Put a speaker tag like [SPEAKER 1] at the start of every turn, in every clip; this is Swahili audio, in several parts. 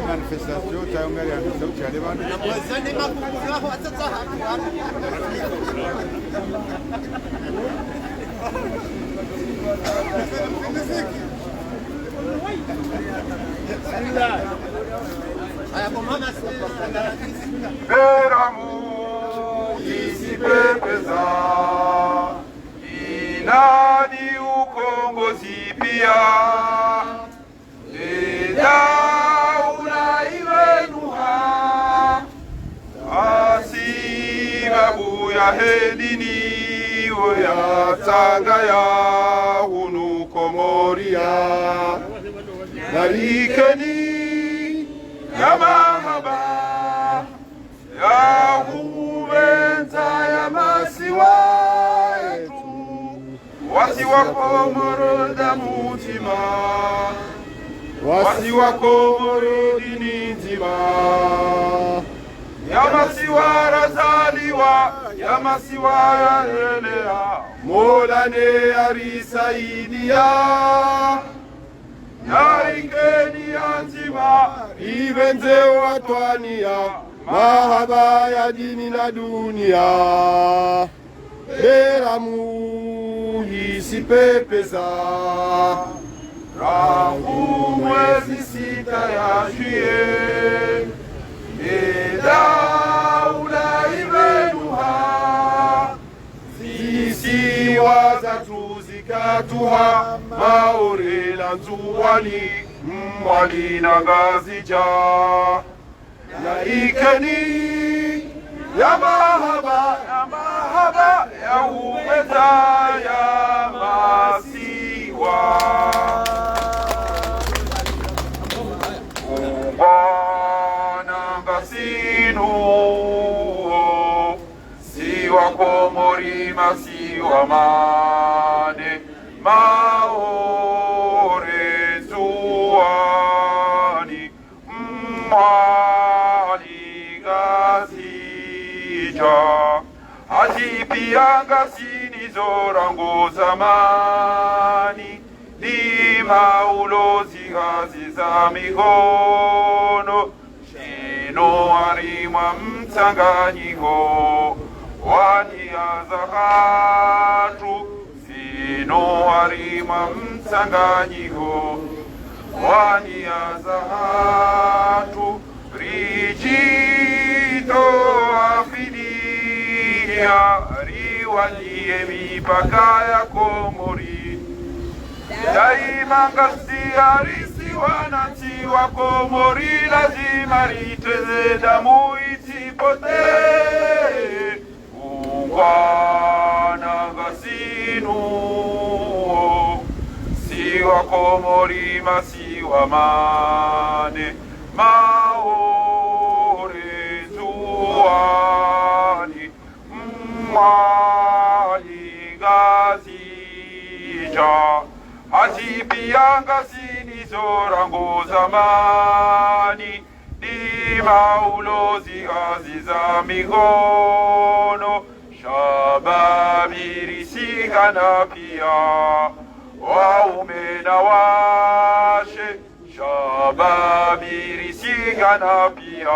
[SPEAKER 1] manifestation tayongera sauti ya Lebanon
[SPEAKER 2] Beramu isipepeza inadi ukombozi pia ya hedini ya tanga ya hunu komoria narikeni ya mahaba ya huwenza ya masiwa yetu wasiwa komoro da mutima wasiwa komoro dini nzima Yamasiwa razaliwa, yamasiwa yaelea, Molane arisaidia. Yaikeni anzima, ibenze watwania, mahaba ya dini na dunia. Beramu isipepeza, Rahu mwezi sita ya juye. Daula imenuha sisi wazatu zikatuha maorela nzuwani mwali na gazija na ikeni ya mahaba ya umeza ya masiwa siwa komorima siwa mane maore zuani mwali gazija ajipianga sinizorango zamani lima ulozi gazi za migono no arimwa mchanganyiko waniaza hatu sino arimwa mchanganyiko waniaza hatu rijito afidia riwalie mipaka ya komori daima ngasiari wananchi wa Komori lazima liteze damu isipote ungwana gasinu si wa Komori masi wa mane maore zuani mwali gazija ajipianga sinizorango zamani dima ulozi aziza migono shababirisigana pia waume na washe shababirisigana pia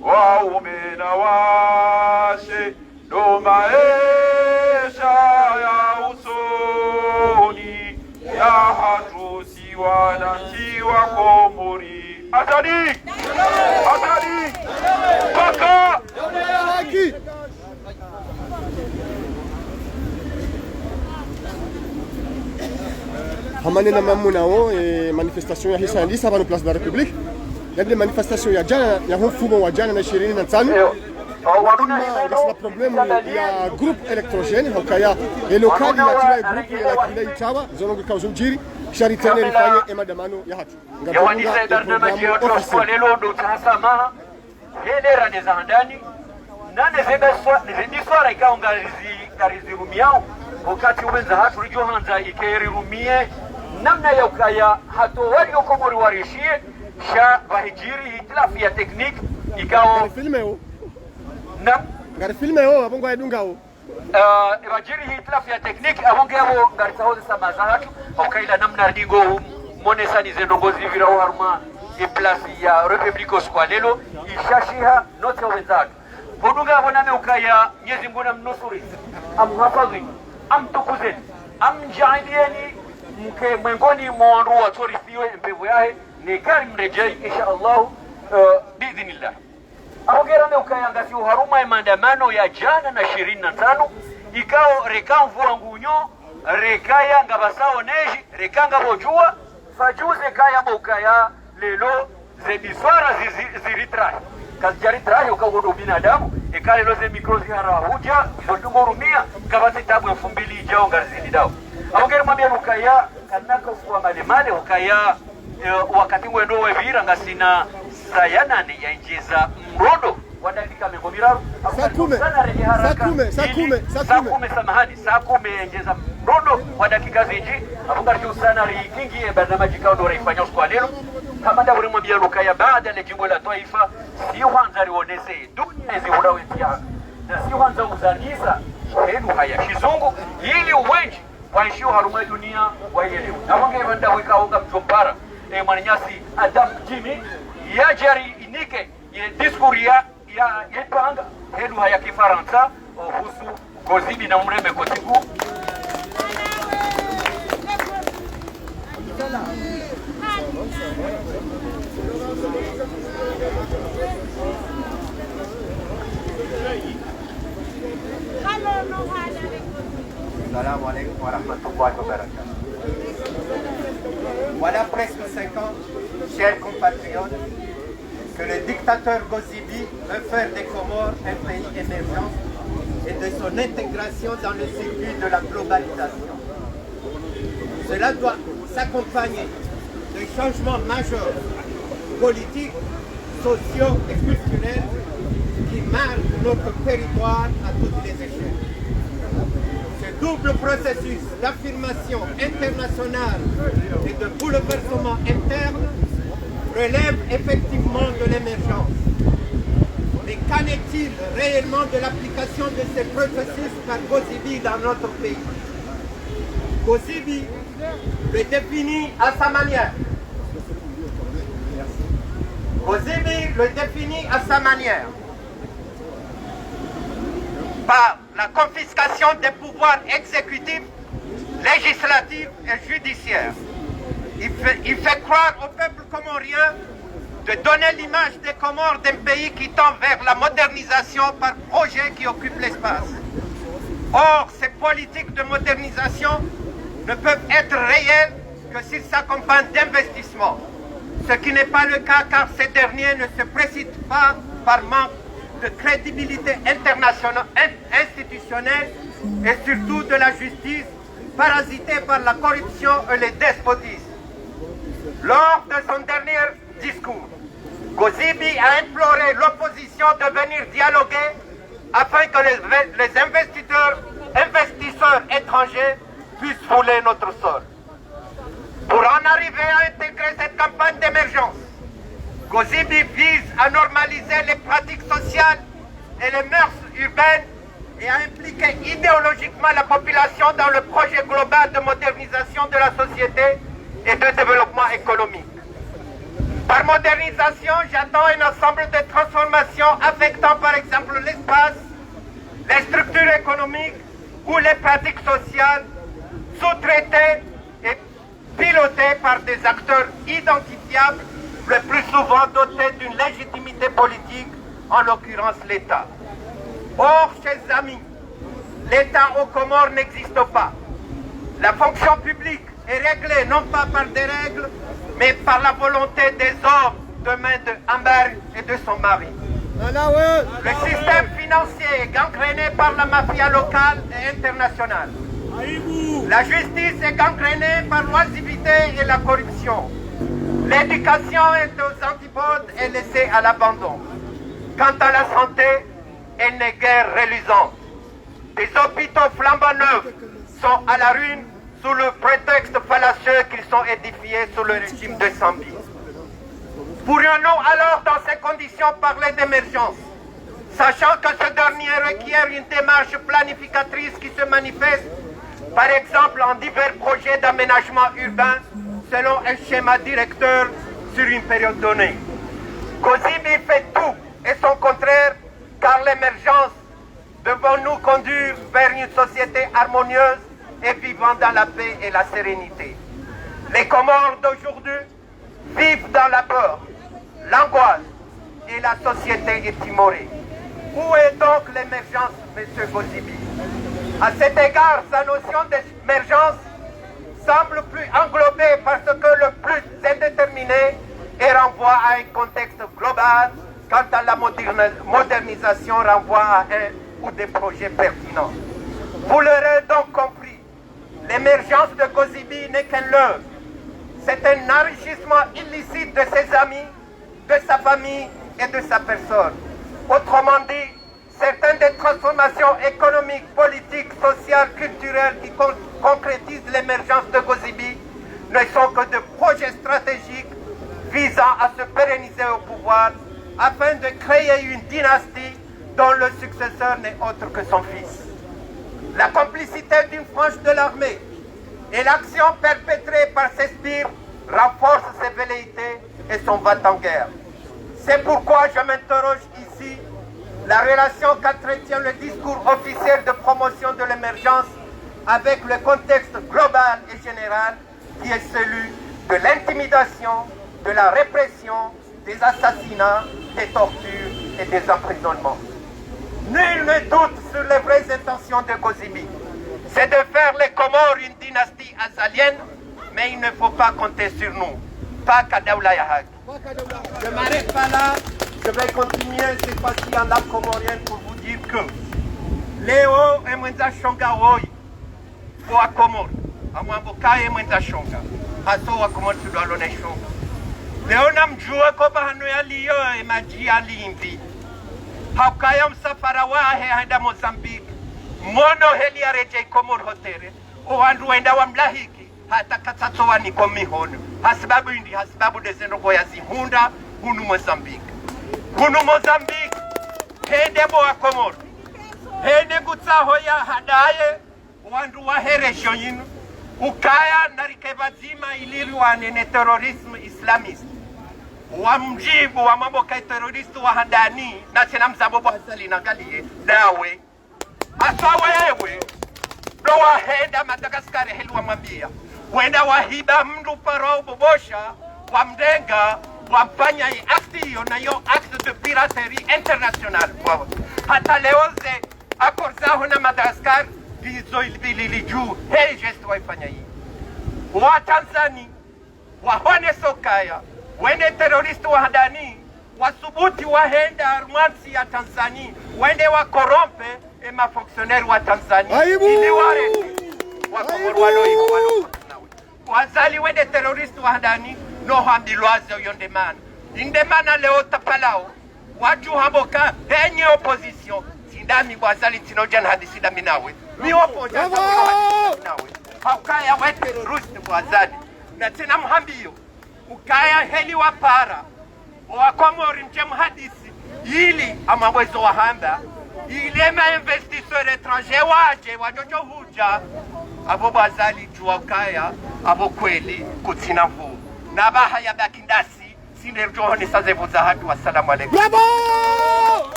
[SPEAKER 2] waume na washe domaesha ya usoni ya hatusi wananchi wa Komori. Atadi! Atadi! Paka!
[SPEAKER 3] Hamane na mamu nao manifestation ya hisa ndisa hapa no Place de la République.
[SPEAKER 1] yadde manifestation ya jana ya mfumo wa jana na 25 gasna problemu ya groupe électrogène hokaya elokali ya tila groupe ya kila itawa zonongo kauzum jiri shari tene rifanye emadamano ya hatu
[SPEAKER 3] yawanisa darnamaji ya toswa lelo ndo tasama hedera neza ndani nane zebeswa ikawa ngarizi rumiao wakati uwenza hatu rijo hanza ikeri rumie namna ya ukaya hato wali okomori warishie sha bahijiri hitilafi ya teknik ikawa
[SPEAKER 1] filme o
[SPEAKER 3] na
[SPEAKER 1] ngari filme o abongo edunga o
[SPEAKER 3] bajiri hitilafi ya teknik abongo yabo ngari sahoze samaza hatu okaila namna dingo monesani zendongozi vira haruma iplasi ya republiko squalelo ishashiha note wenzatu Poduga waname ukaya Mwenyezi Mungu amnusuri, amhafadhi, amtukuze, amjaalieni mke mwengoni mwa wandu watorithiwe mpevu yahe ni kari mrejei insha Allah biidhnillah. Ahogera me ukaya ngasi uharuma ya maandamano ya jana na 25 ikao reka mvua ngunyo rekaya ngabasao neji rekanga bojua fajuze kaya mukaya lelo zebiswara ziritrahi kazijari trahi ukagodo binadamu ekale loze mikrozi harahuja zotungorumia kabati tabu 2000 ijao ngarizini dao ahogera mwambia ukaya kanaka ufuwa malemale ukaya wakati mwendo wevira ngasina sayanane ya injeza mrodo kwa dakika mengomiraru sakume samahani sakume injeza mrodo kwa dakika zinji abungarju sana rikingi barnamaji kao ndo raifanya usiku leo kama da uri mwambia lukaya baada ya jimbo la taifa si kwanza rionese dunia zihura wetia na si kwanza uzanisa henu haya kizungu ili uwenji waishio haruma dunia waelewe na wange wanda weka unga mjombara mwananyasi Adam Jimmy yajari inike ye diskuria ya yepanga helu haya kifaransa husu gozibi na mrembe kotiku
[SPEAKER 4] Assalamu alaikum wa rahmatullahi wa barakatuh. Voilà presque 5 ans, chers compatriotes, que le dictateur Gozibi veut faire des Comores un pays émergent et de son intégration dans le circuit de la globalisation. Cela doit s'accompagner de changements majeurs, politiques, sociaux et culturels qui marquent notre territoire à toutes les échelles. Ce double processus d'affirmation internationale et de bouleversement interne relève effectivement de l'émergence. Mais qu'en est-il réellement de l'application de ces processus par Gozibi dans notre pays? Gozibi le définit à sa manière. Gozibi le définit à sa manière. Par la confiscation des pouvoirs exécutifs, législatifs et judiciaires. Il fait croire au peuple comorien de donner l'image des Comores d'un pays qui tend vers la modernisation par projet qui occupe l'espace. Or, ces politiques de modernisation ne peuvent être réelles que s'ils s'accompagnent d'investissements, ce qui n'est pas le cas car ces derniers ne se précipitent pas par manque de crédibilité internationale, institutionnelle et surtout de la justice parasitée par la corruption et le despotisme. Lors de son dernier discours, Gozibi a imploré l'opposition de venir dialoguer afin que les investisseurs étrangers puissent fouler notre sol. Pour en arriver à intégrer cette campagne d'émergence, Gozibi vise à normaliser les pratiques sociales et les mœurs urbaines et à impliquer idéologiquement la population dans le projet global de modernisation de la société et de développement économique. Par modernisation, j'attends un ensemble de transformations affectant par exemple l'espace, les structures économiques ou les pratiques sociales, sous-traitées et pilotées par des acteurs identifiables, le plus souvent dotés d'une légitimité politique, en l'occurrence l'État. Or, chers amis, l'État aux Comores n'existe pas. La fonction publique est réglée non pas par des règles, mais par la volonté des hommes de main de Amber et de son mari. Le système financier est gangréné par la mafia locale et internationale. La justice est gangrénée par l'oisivité et la corruption. L'éducation est aux antipodes et laissée à l'abandon. Quant à la santé, elle n'est guère reluisante. Des hôpitaux flambant neufs sont à la ruine sous le prétexte fallacieux qu'ils sont édifiés sous le régime de Sambi. Pourrions-nous alors dans ces conditions parler d'émergence, sachant que ce dernier requiert une démarche planificatrice qui se manifeste, par exemple en divers projets d'aménagement urbain, selon un schéma directeur sur une période donnée. Gozibi fait tout et son contraire, car l'émergence devons nous conduire vers une société harmonieuse et vivant dans la paix et la sérénité. Les Comores d'aujourd'hui vivent dans la peur, l'angoisse et la société est timorée. Où est donc l'émergence, M. Gozibi? À cet égard, sa notion d'émergence semble plus englobée parce que le plus indéterminé et renvoie à un contexte global, quant à la modernisation renvoie à un ou des projets pertinents. Vous l'aurez donc compris, l'émergence de Gozibi n'est qu'un leurre. C'est un enrichissement illicite de ses amis, de sa famille et de sa personne. Autrement dit, certaines des transformations économiques, politiques, sociales, culturelles qui concrétisent l'émergence de Gozibi ne sont que de projets stratégiques visant à se pérenniser au pouvoir afin de créer une dynastie dont le successeur n'est autre que son fils. La complicité d'une frange de l'armée et l'action perpétrée par ses sbires renforcent ses velléités et son va-t-en-guerre. C'est pourquoi je m'interroge ici la relation qu'entretient le discours officiel de promotion de l'émergence avec le contexte global et général qui est celui de l'intimidation, de la répression, des assassinats, des tortures et des emprisonnements. Nul ne doute sur les vraies intentions de Gozibi. C'est de faire les Comores une dynastie azalienne, mais il ne faut pas compter sur nous. Pas Kadaoula Yahag. Je m'arrête pas là, je vais continuer cette fois-ci en langue comorienne pour vous dire que Léo et Mwenza Shonga Woi, Oa Komor, Amwamboka et Mwenza Shonga, Aso Oa Komor tu dois l'onner Shonga. Léo Namjua Koba Hanoya Liyo et Maji Ali Imbi. Haukaya msafara wahe haenda Mozambique. Mono heli ya reje Komor hotere. Owandu wenda wa mlahiki. Hata katsatso wa niko mihono. Hasibabu indi, hasibabu desendo kwa yazihunda. Hunu Mozambique. Hunu Mozambique. Hende boa Komor. Hende kutsaho ya hadaye. Owandu wa heresho yinu. Ukaya narikebazima iliri wanene terorisme islamiste. Wa mjibu wa mambo kai teroristi wa handani na tena mzabobo asali na galie dawe asawa yewe do wa henda Madagascar helu wa mambia wenda wahiba mndu parao bobosha wa mdenga wafanya akti hiyo na yo acte de piraterie international kwa hata leoze akorzaho na Madagascar bizo ilibili juu hei gesto waifanya hii wa Tanzania wahone sokaya wende teroristi wa hadani wasubuti wahenda armansi ya Tanzania wende wa korompe e mafonctionnaire wa Tanzania ili ware wakomoro waloiko wazali wende teroristi wa hadani no hambilwaze yondemana indemana leo tapalao watu hamboka henye opposition sindami wazali tinojan hadisida minawe mi opoja nawe haukaya wa teroristi wazali na tena mhambio ukaya heli wa para wa Komori mchemu hadisi ili amamwezo wa hamba ile ma investisseur étranger waje wajojo huja abo bazali jua ukaya abo kweli kutina mvu na baha ya bakindasi sinde johoni sazevu za hatu. Wassalamu alaikum.
[SPEAKER 1] Bravo!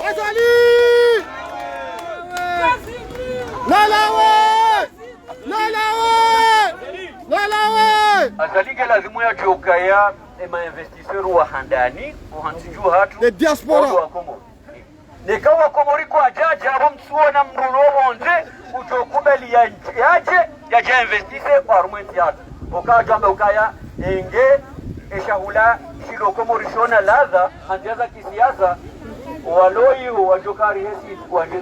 [SPEAKER 1] Azali! Nalawe! Nalawe! Nalawe!
[SPEAKER 3] Azali ke lazimu ya jokaya ema investisseur wa handani uhansiju hatu
[SPEAKER 1] de diaspora
[SPEAKER 3] nekawa Komori kwa jaja abo msuo na mrulo onze ujokubeli yaje investisse kwa rumenti hatu okajamba ukaya enge eshahula hilo komorishona ladha anjaza kisiasa waloi wajokari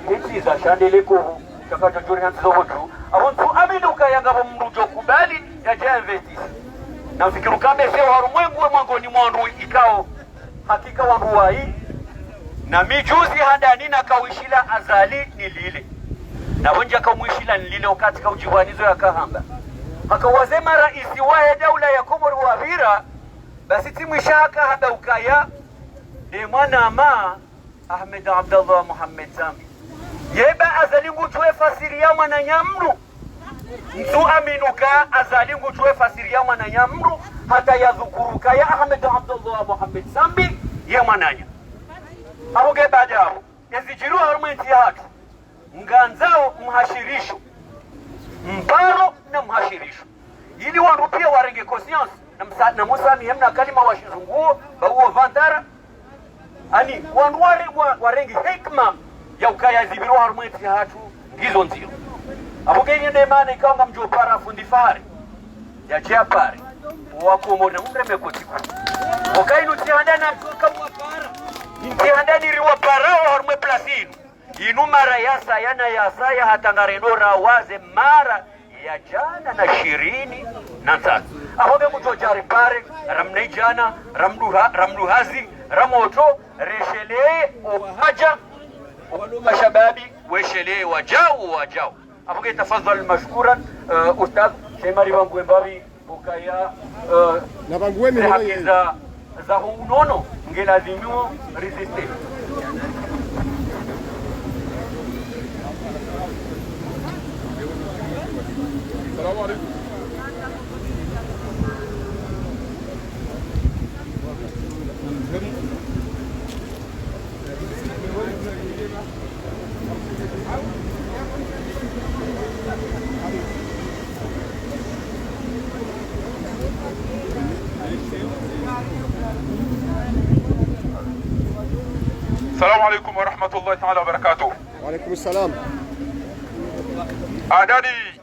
[SPEAKER 3] hesi za shandeleko chakacho juri hanzo hotu abontu amino kayanga bomrujo kubali ya ja investis na fikiru kambe seo harumwengu mwangoni mwandu ikao hakika wandu wai na mijuzi handani na kawishila azali ni lile na wenja kamwishila ni lile wakati kaujivanizo ya kahamba hakawazema raisi wa daula ya Komoro Wavira basi timwishaka haba ukaya de mwana ma Ahmed Abdallah Muhammad Zambi yeba azalingu tuwe fasiria mwana nyamru mtu aminuka azalingu tuwe fasiria mwana nyamru hata yadhukuruka ya Ahmed Abdallah Muhammad Zambi ye mwananya abuge badao yazijiru harumenti ya hatu nganzao mhashirisho mparo na mhashirisho ili wandu pia warenge conscience na Musa mihemna kalima washizunguo bauo vantara ani wandu warenge hikma ya ukaya zibiru harumenti ya hatu gizo nzio abuge nyende maana ikaonga mjopara fundi fahari ya chiapari wakomona umreme kotiku wakainu tihandana kama para tihandani riwa parao harume plasinu inu mara yasa yana yasa ya hatangarenora waze mara ya jana na 23 ahoge mujojari pare ramne jana ramduhazi ramoto reshele haja waluga shababi weshele wajao ahoge tafadhal mashkuran ustadh Shemari Bangu Mbabi ukaya
[SPEAKER 1] na Bangu mimi
[SPEAKER 3] za unono ngelazimio resiste
[SPEAKER 2] السلام عليكم السلام عليكم ورحمة الله تعالى وبركاته.
[SPEAKER 1] وعليكم السلام.
[SPEAKER 2] أداني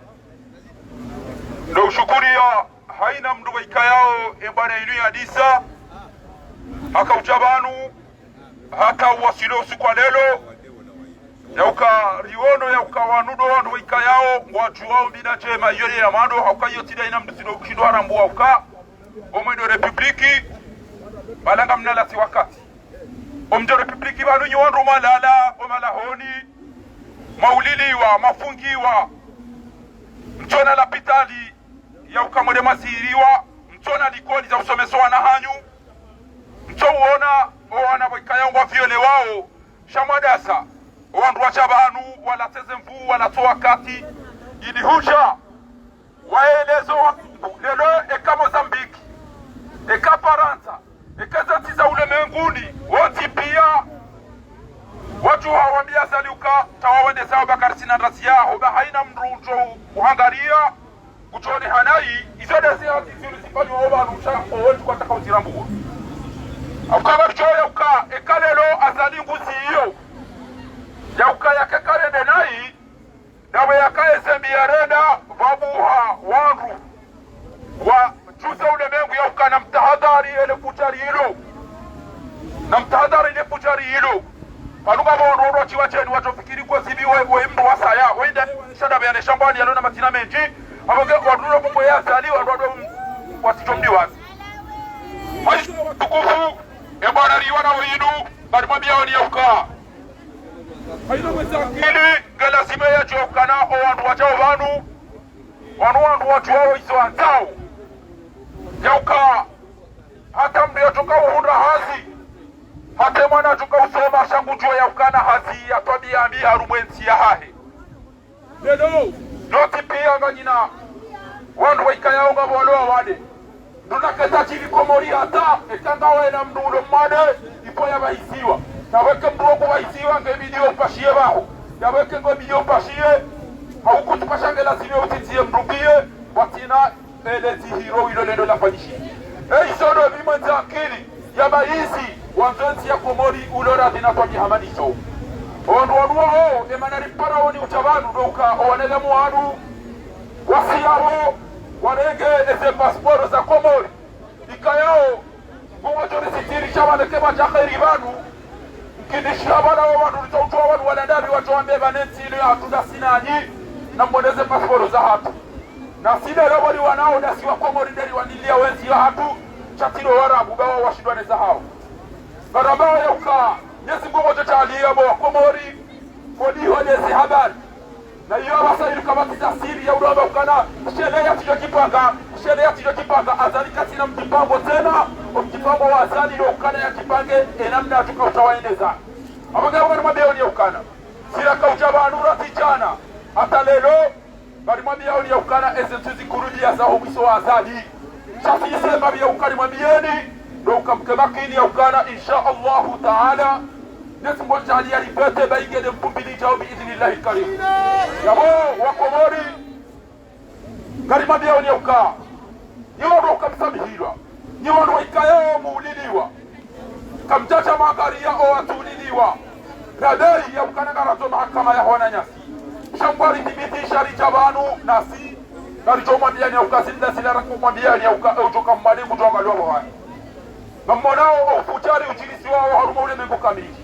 [SPEAKER 2] لو شكريا haina mdubaika yao ebana inu ya disa haka uchabanu hata uwasilo usiku wa lelo yauka riono yauka wanudo wandubaika yao watu wao mbina chema yole ya mando hauka yotida ina mdusilo kushindo harambu hauka omendo republiki balanga mnala si wakati omjo republiki banu nyondo malala omalahoni mauliliwa mafungiwa mchona la pitali ya ukamode masiriwa mchona likoni za usomesowa na hanyu mchouona owana wikaya ngwa viole wao shamadasa owandu wachabanu wala tezemvu wala toa kati ilihusha waelezo lelo eka Mozambiki eka Faransa eka zati za ulemenguni woti pia watu hawambia saliuka tawawende sawa bakari sinandasi yaho haina mrujo uhangaria kuchone hanai izode ziyati zirisipani waobanusha owetu kwa taka uzirambuwa aukaba kichoya uka ekalelo azalingu ziyo ya uka yake karene nai nawe yakaye sembi ya reda vabuha wanru wa juza ulemengu ya uka na mtahadhari ele kuchari hilo na mtahadhari ele kuchari hilo panuka waonoro wachiwa cheni watofikiri kwa sibi we mdu wasaya wenda shada bayane shambani yalona matina menji aboge waduro kumbo ya sali waduro wasichomdi wazi maishu tukufu ebana riwana winu barimabia wani ya uka ili gala sime ya chokana o wandu wachao wandu wachao iso antao ya uka hata mdi ya toka uhunda hazi hate mwana tuka usoma shangu juo ya ukana hazi ya tobi ya ambi harumwensi ya hahe noti pia ngajina wandu waika ya unga waloa wade nunaketa chini komori hata etanga wena mdulo mwade ipo ya bahisiwa na weke mduoku bahisiwa ngebidio upashie bahu ya weke ngebidio upashie hauku tupashange lazime utitie mrupie watina elezi hiro ilo nendo la fanyishi isono vimanza akili ya bahisi wanzansi ya komori ulora dinatobi hamaniso ondu wanuo emanari paraoni uchabanu doka owanelemu wanu wasiyao warenge eze pasporo za komori ikayao Mungu jori sitiri chawana kema chakhairi banu mkidishia wala watu litautua watu wanadabi watu wambie vanensi ili hatuna sinani na mwendeze pasiporo za hatu na sile roboli wanao nasi wa Komori ndeli wanilia wenzi ya hatu chatilo warabu gawa washidwane za hao garabao ya ukaa nyesi Mungu jotalia wa Komori kodi honezi habari na hiyo wasailu kamati za siri ya udoba ukana sheria tijo kipanga azalika sina mjipango tena mjipango wa azali ndio ukana ya kipange enamna tukautawaendeza abagabo bari mabeoni ya ukana sira kaujabanura tijana hata lelo bari mabeoni ya ukana ezentuzi kurudia za ubiso wa azali shafi sema ya ukani mabieni ndio ukamkemakini ya ukana insha Allah taala نسمو جاليا لبته بايجي مبمبلي جاو باذن الله الكريم يا مو وكوموري كريما بيوني اوكا يورو كم سمهيرا يورو ايكايو موليليوا كم جاجا ماغاريا او اتوليليوا radai ya ukanagarato mahakama ya hona nyasi shambari tibiti shari jabanu nasi garijo mwandiani ya ukasinda silara kumwandiani ya ujoka mwalimu joga lwabo haya namonao ufujari ujilisi wao haruma ule mengo kamili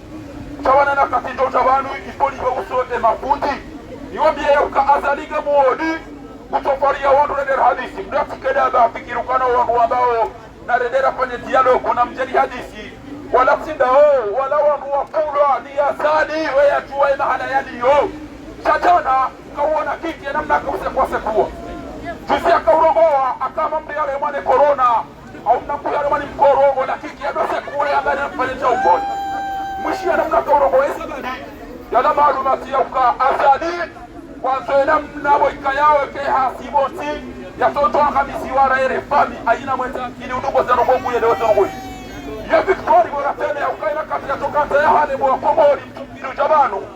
[SPEAKER 2] chawana na katindo chabanu ipoli uso mafuti niwambie uka azaliga muodi kutofaria wandu redera hadisi mnatikeda ba fikirukana wandu ambao na redera fanye dialogue na mjeli hadisi wala sinda wala wandu wapulwa ni asali weya tuwa mahala yaliyo chatana kaona kiti ya namna kause kwa sekua tusi akaurogoa akama mbiale mwane corona au mnakuya mwane mkorogo na kiki ya dose kule ambaye anafanya cha uboni mwisho namna korogo esabadi yana maalumati ya uka azali kwanza namna boika yao ke hasiboti ya toto akamisi wara ere fami aina mwenta ili udugo za rogongu ya lewato ngoi ya Victoria bora tena ya ukaina kati ya tokanta ya hale mwa Komori mtumiru jabanu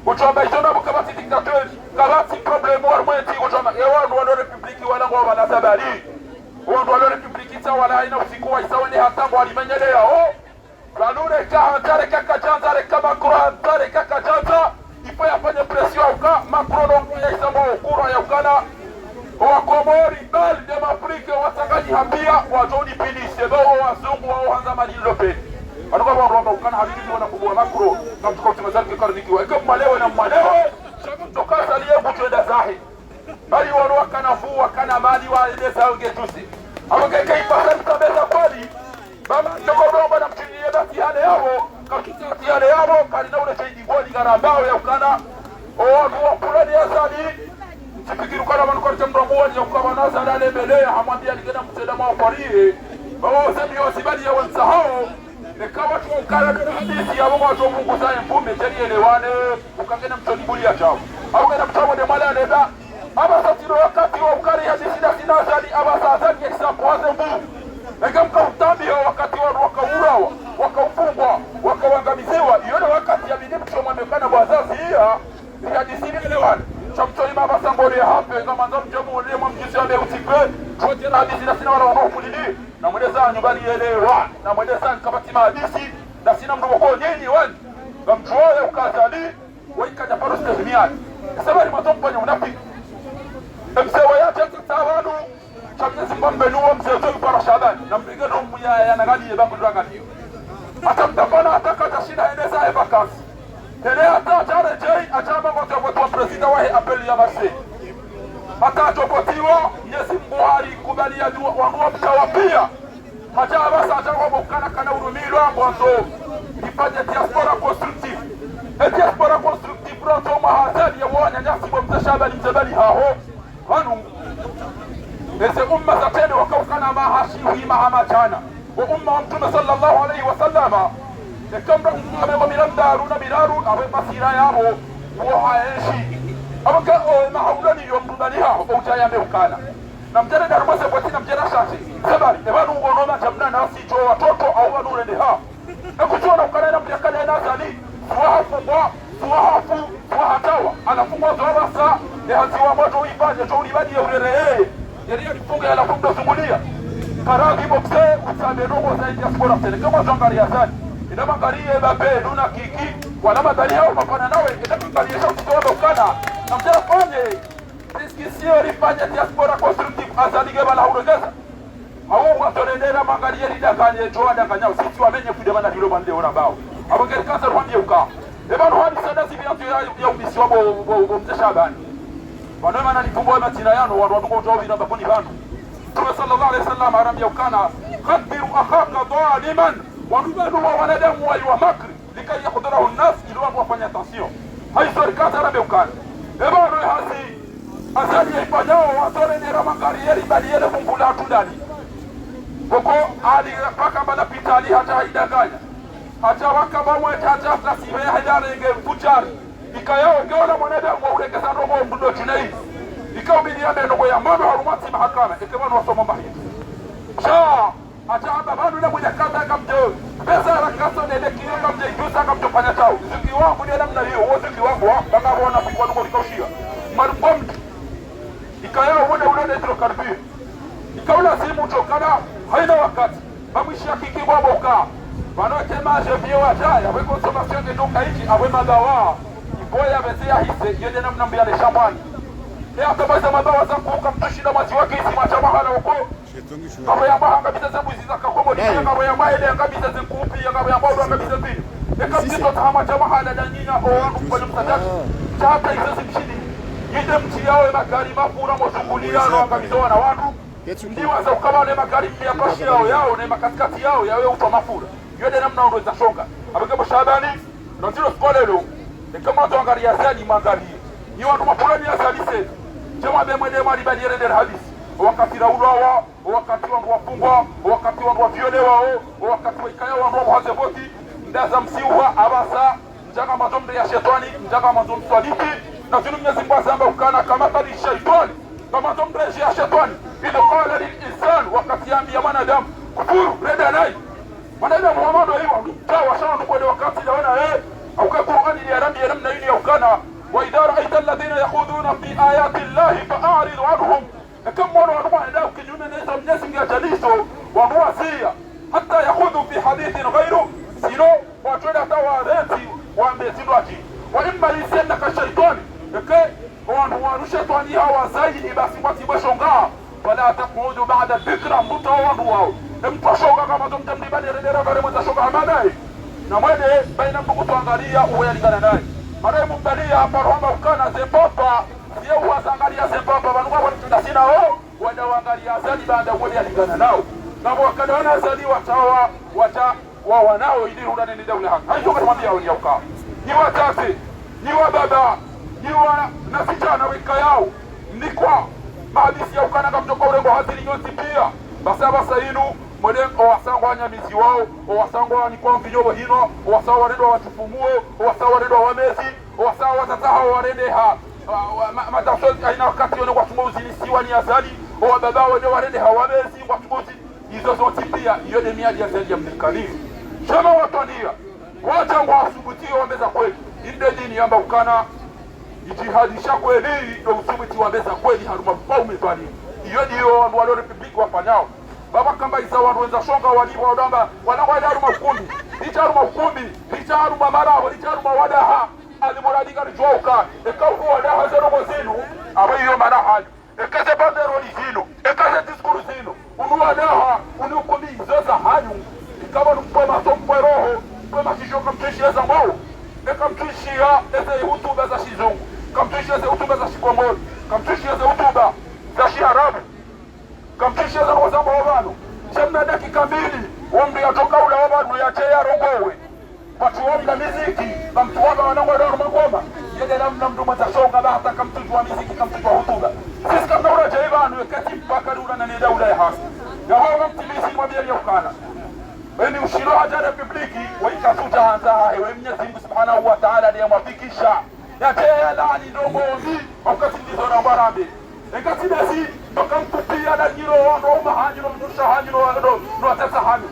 [SPEAKER 2] kuchomba itona mkabati diktatori kabati problemu wa mwenti kuchomba ewandu wano republiki wala ngwa wana sabari wandu wano republiki sa wala ina usiku wa isa wani hatambo walimenyele yao Ranure kahantare kakachanza reka makro hantare kakachanza ifa yafanye presio ya uka makro nongu ya isamo ukura ya ukana wa Komori bali dema Afrika wasangaji hambia wajoni pilise bao wazungu wao hanza malili lopeni anuka wa ukana halikizi wana kubwa makro na mtuka utimazalike karnikiwa ike mmalewe na mmalewe tokasa liye kutuenda zahi bali wano wakana fuu wakana mali wa ileza ungetusi awakeke ipasa mtabeza kwali baba ndogo na mchingie basi hale yao kakitati hale yao kalina ule shaidi goli garambao ya ukana owa kulani ya zali sipikirukana manukari jambramuwa ya ukama nasa lale melea hamwambia ligena mteda mao parihe bawa usemi wasibali ya wensahao nekawa tu ukana nuna hadisi ya watu wa Mungu saye mpume jeri elewane ukangena mtonibuli ya chao au gena mtamu de mala leda aba satiro wakati wa ukari hadisi na sinazali aba sazali ya kisa kuwaze mbu Ekamka utabia wakati wanu wakaurawa, wakaufungwa, wakawangamiziwa. Yone wakati ya bidipsho mwamekana wazazi hiya, ni hadisini elewane. Chamtoni mama sambori ya hape, kama nza mjamu ulie mwamjisi wale utikwe, chote na hadisi na sina wala wanaokulili. Na mwendeza nyumbani elewa, na mwendeza nkabatima hadisi, na sina mdumoko nyinyi wani. Na mchuoye ukazali, waika japaro stehimiani. Sabari matompanya unapiki. Msewa ya cheka tawanu, Chamnezi mbambenuwa mzeto yupara Shabani na mbigeno ya nagali yebangu dragani hata mtapana ataka tashina eneza evakasi hele hata achare jei achama kwa prezida wahe apeli ya Marseille hata atopotiwa Nyesi Mbuhari kubali ya wanguwa mtawapia hacha abasa achakwa mukana kana urumilwa mwanzo ifanye diaspora constructive diaspora constructive roto mahazali ya wanya Nyasi Mbuhari Shabani mzabali haho hanu Ese umma zatene wakaukana mahashihi mahamachana wa umma wa mtume sallallahu alayhi wa sallama ekamra mtume wa mirandaruna mirarun awe masira yabo wahaeshi abaka mahaulani yomdudani hao ujaya meukana na mjere darumase kwa tina mjere shati sabari ebanu ugonoma jamna nasi jo watoto au wanu rende hao ekuchua na ukanena mjakane nazali suwahatawa anafungwa zawasa nehaziwa moto uifanye jo ulibadi ya urere Yeriya nifunga yala kumda sumulia Karagi mokse usame nungo za diaspora tele Kama zangari ya zani Inama ngari Mbappe Luna Kiki Walama dali hao mapana nawe Inama ngari ya shauti towa ukana Na mjera fanye Diskisio rifanya diaspora constructive Azalige bala hurogeza Awo watonendera mangalie lidakanye toa dakanya sisi wamenye kudemana hilo bande ona bao. Abangeri kansa rwambie uka. Eba no hadi sada sibianto ya ubisi wabo mtashabani. Bano mana ni tumbo matina yano watu watu kwa vina bakoni bano. Tume sallallahu alaihi wasallam arambia ukana khadbiru akhaka dhaliman wa nubadu wa wanadamu wa makri likai yakhudurahu an-nas ili watu wafanye attention. Hai sori kansa arambia ukana. Eba no hasi asali ipanyao watonendera mangalieri baliele kumbula tudani. Koko ali paka bala pitali hata idaganya hata wakaba weta hata flasibe hadare nge fuchari ikayao ngeona mwanadamu wa urekeza ndogo mdudo tunai ikaubidia neno ya mama harumati mahakama ikabano wasoma mahidi sha hata babanu na mwenye kaza kamjo pesa rakaso nele kile kamjo ikusa kamjo fanya chao zuki wangu ni namna hiyo wote kiwango banga wana kwa ndugu likaushia marubom ikayao wana ndio karbi ikaula simu tokana haina wakati bamwishi akiki bwabo ka banotema je bio ajaya we consommation de donc aiki awe magawa iboya besia hise yende namna mbele shambani ya kabisa madawa za kuuka mtushida maji wake isi machama hala huko kama ya baha kabisa za mwizi za kakomodi kama ya maile kabisa za kuupi ya kama ya bawdo kabisa pili kabisa tahama chama hala danyinya o wangu kwa msadaki chata hizo zimshidi yende mti yao magari mafura mozungulia no kabisa wana watu ndiwaza ukabale magari ya bashi yao na makatikati yao yawe upa mafura yode namna ndo zashonga abagabo shabani na zero skolelo kama to angalia zani magari ni watu mapolani ya salise jamaa be mwende mali bali render hadisi wakati raulo wao wakati wangu wafungwa wakati wangu waviole wao wakati waikaya wangu wazeboti ndaza msiwa abasa mjanga mazombe ya shetani mjanga mazombe swaliki na zinu Mwenyezi Mungu asamba ukana kama tali shaitani kama zombe ya shetani ile qala lil insan wakati ambia mwanadamu kufuru reda nai mwanadamu Muhammad hiyo mtawa sana kwa wakati naona au kwa Qur'ani ile rambi ya namna ile ukana wa idha ra'aita alladhina yakhuduna fi ayati llahi fa'rid anhum kama wanaenda kinyume na Mwenyezi Mungu atalizo wa huwasia hata yakhudhu fi hadithin ghayru sino watu ndio tawareti waambie sidwaki wa imma lisanna ka shaytani wanu shetani hawa zaidi basi kwa tibashonga wala taqudu ba'da dhikra mutawandu wao mtashoga kama tumtamdi bali redera bali mtashoga madai na mwende baina mbuku tuangalia uwe alingana naye madai mumbalia hapa Roma ukana zepapa sio uangalia zepapa wanunga kwa sina wao wanaangalia azali baada uwe alingana nao na wakadaona azali watawa wa wanao ili rudani ni daula haki hayo kumwambia wao ni ukaa ni watasi ni wababa ni wa na vijana wika yao ni kwa mahadisi ya ukana kama kutoka urembo hazili nyoti pia basa inu mwele owasangwa nyamizi wao owasangwa ni kwa mvinyobo hino owasawa waredo watufumuo owasawa waredo wamezi owasawa watataha warede ha matasozi aina wakati yone watumuzi ni siwa ni azali owababa wene warede ha wamezi watumuzi hizo zote pia yone miadi ya zali ya mnikalifu shama watania wacha wasubuti wambeza kweli inde dini yamba ukana ijihadisha kweli ndo usubuti wambeza kweli haruma paume bali iyo ndio walo republiki wafanyao baba kamba isa wanwenza shonga walipo wadamba wanakwenda haruma ukumbi licha haruma ukumbi licha haruma marabo licha haruma wadaha alimuradika rijwauka ekaufu wadaha zero mozinu aba iyo manahali ekase bandero lizinu ekase diskuru zinu unu wadaha unu ukumbi zoza hanyu ikawa nukwe masompwe roho kwe masisho kamtuishia za mwao kamtuishia eze hutuba za shizungu kamtuishia eze hutuba za shikomori kamtuishia eze hutuba za shiharabu kamtuishia eze wazamba wabano chemna dakika mbili umri atoka ula wabano ya cheya rogowe watu wamda miziki kamtuwaga wanangwa daru magoma yede namna mduma za shonga bahata kamtujwa miziki kamtujwa hutuba sisi kamna ura jaibanu ekati mpaka lula na nida ula ya hasi ya hawa mtimisi mwabia nyokana Weni ushiro haja republiki waikasuta hanzaha hewe Mwenyezi Mungu Subhanahu wa Ta'ala ndiye mwafikisha ya tea laani ndogozi wakati ndizo na mbarambe ekati basi ndoka mtupia na jiro ndo mahanyo ndo shahanyo ndo atasa hanyo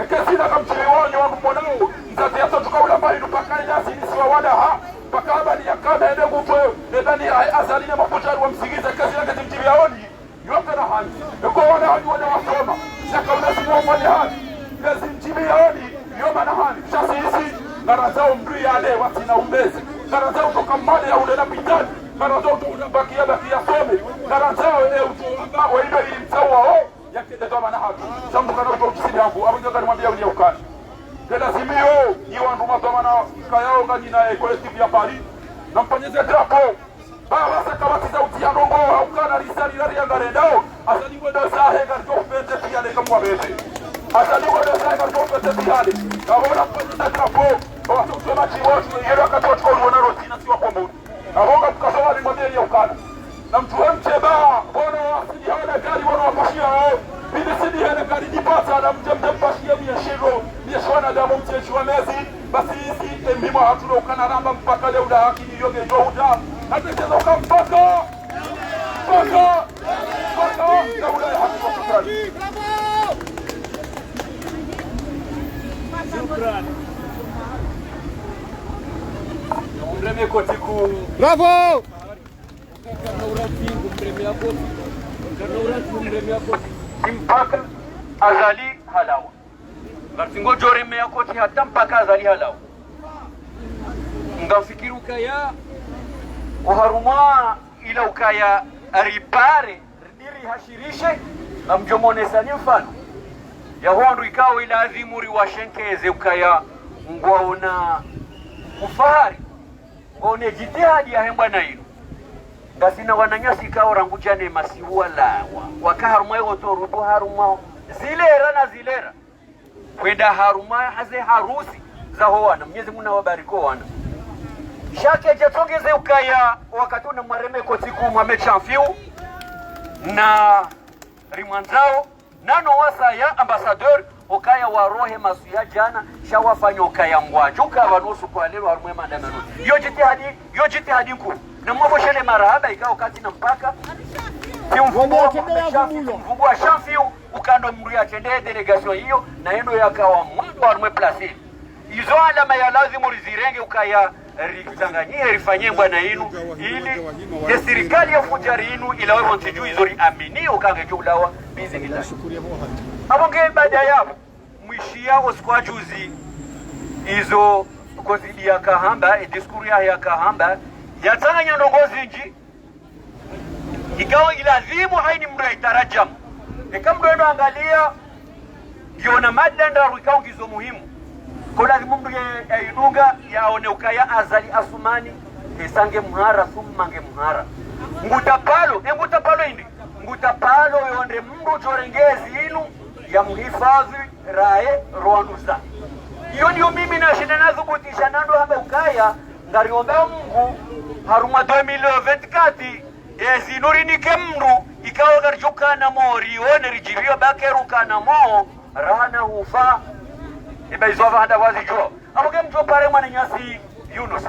[SPEAKER 2] ekasi na kamchili wanyo wangu mwanao mzate yaso tukaula mbali nupaka nyasi nisiwa wada ha paka habari ya kama ende ngufe nedani azali na mafuchari wa msigiza kasi yake timchili yaoni yote na hanyo eko wana hanyo wana wasoma saka unasimu wafani hanyo Lezi mchimi yaoni, yoma na hali, shasi hisi, narazao mbri ya ale, wati na umbezi, narazao toka male ya ule na pitani, narazao tu unabakia some, narazao utuamba, wa ilo ili mtawa o, ya kete wana hatu sambu kana kwa ukisidi yangu abinga kana mwambia ulia ukani kila simio ni wandu matomana kayao ngani na collective ya Paris na mpanyeze drapo baba sakabati za utia ndongo haukana risali rari yangarendao asali ngodo sahe ngarto pete piyale kama bete asali ngodo sahe ngarto pete piyale kabona mpanyeze drapo watu kusema chiwotu yero akatoa kwa wana rotina siwa kwa mudu ahonga tukasowa ni mwambia ya ukana na mtu mcheba bono asidi hawana gari bono wakashia hao bidi sidi hawana gari jipata na mjempashia mieshwana damu mchechi wa mezi basi hizi mbimo hatuna ukana ramba mpaka leo da haki ni yoge johuda hatecheza ukampaka na ula ya haki wa shukrani shukrani mreme kotiku
[SPEAKER 1] bravo
[SPEAKER 3] mpaka azali halawa ngartingo jore meya koti hata mpaka azali halawa ngafikiri ukaya uharumwa ila ukaya aripare ridiri hashirishe amjomonesani mfano ya hondu ikawa ila azimuri washenkeze ukaya ngwaona ufahari ngone jitihadi ya hembwa na ino ngasina wananyasi ikawa rangujane masiwa lawa wakaharumwa yoto rudu harumwa zilera na zilera kwenda harumwa haze harusi za howana Mwenyezi Mungu awabariki wana shake jatongeze ukaya wakati na mwareme kotiku Mohamed Chamfiu na rimwanzao nano wasa ya ambassadeur ukaya warohe masuya jana shawafanya ukaya ngwajuka vanusu kwa lelo harumwe maandamano yo jitihadi ku na mwabo shele marahaba ikao kati na mpaka mfungu wa Chamfiu ukando mruya atendee delegation hiyo na endo yakawa mwabo harumwe plasi izo alama ya lazimu rizirenge ukaya ritanganyie rifanyie bwana inu ili ya serikali ya fujari inu ila wewe ntiju izori amini ukange julawa bizi nila abonge baada ya mwishia oskwa juzi izo kozidi ya kahamba diskuri ya kahamba yatanganya ndongozi nji ikawa ilazimu haini mra itarajam ikamdo endo angalia yona madanda rikao kizo muhimu kwa lazima mdu ya idunga yaone ukaya azali asumani esange mhara thummange mhara ngutapalo indi ngutapalo yonde mdu jorengezi inu ya mhifadhi rae rwandusa iyo ndiyo mimi na shida nazo kutisha nando hapa ukaya ngariombea Mungu haruma 2024 ezinurinike mdu ikawa garjukana mori one rijivio bakerukana mo rana hufa iba izova handa wazi jo amuge mjo pare mwana nyasi Yunus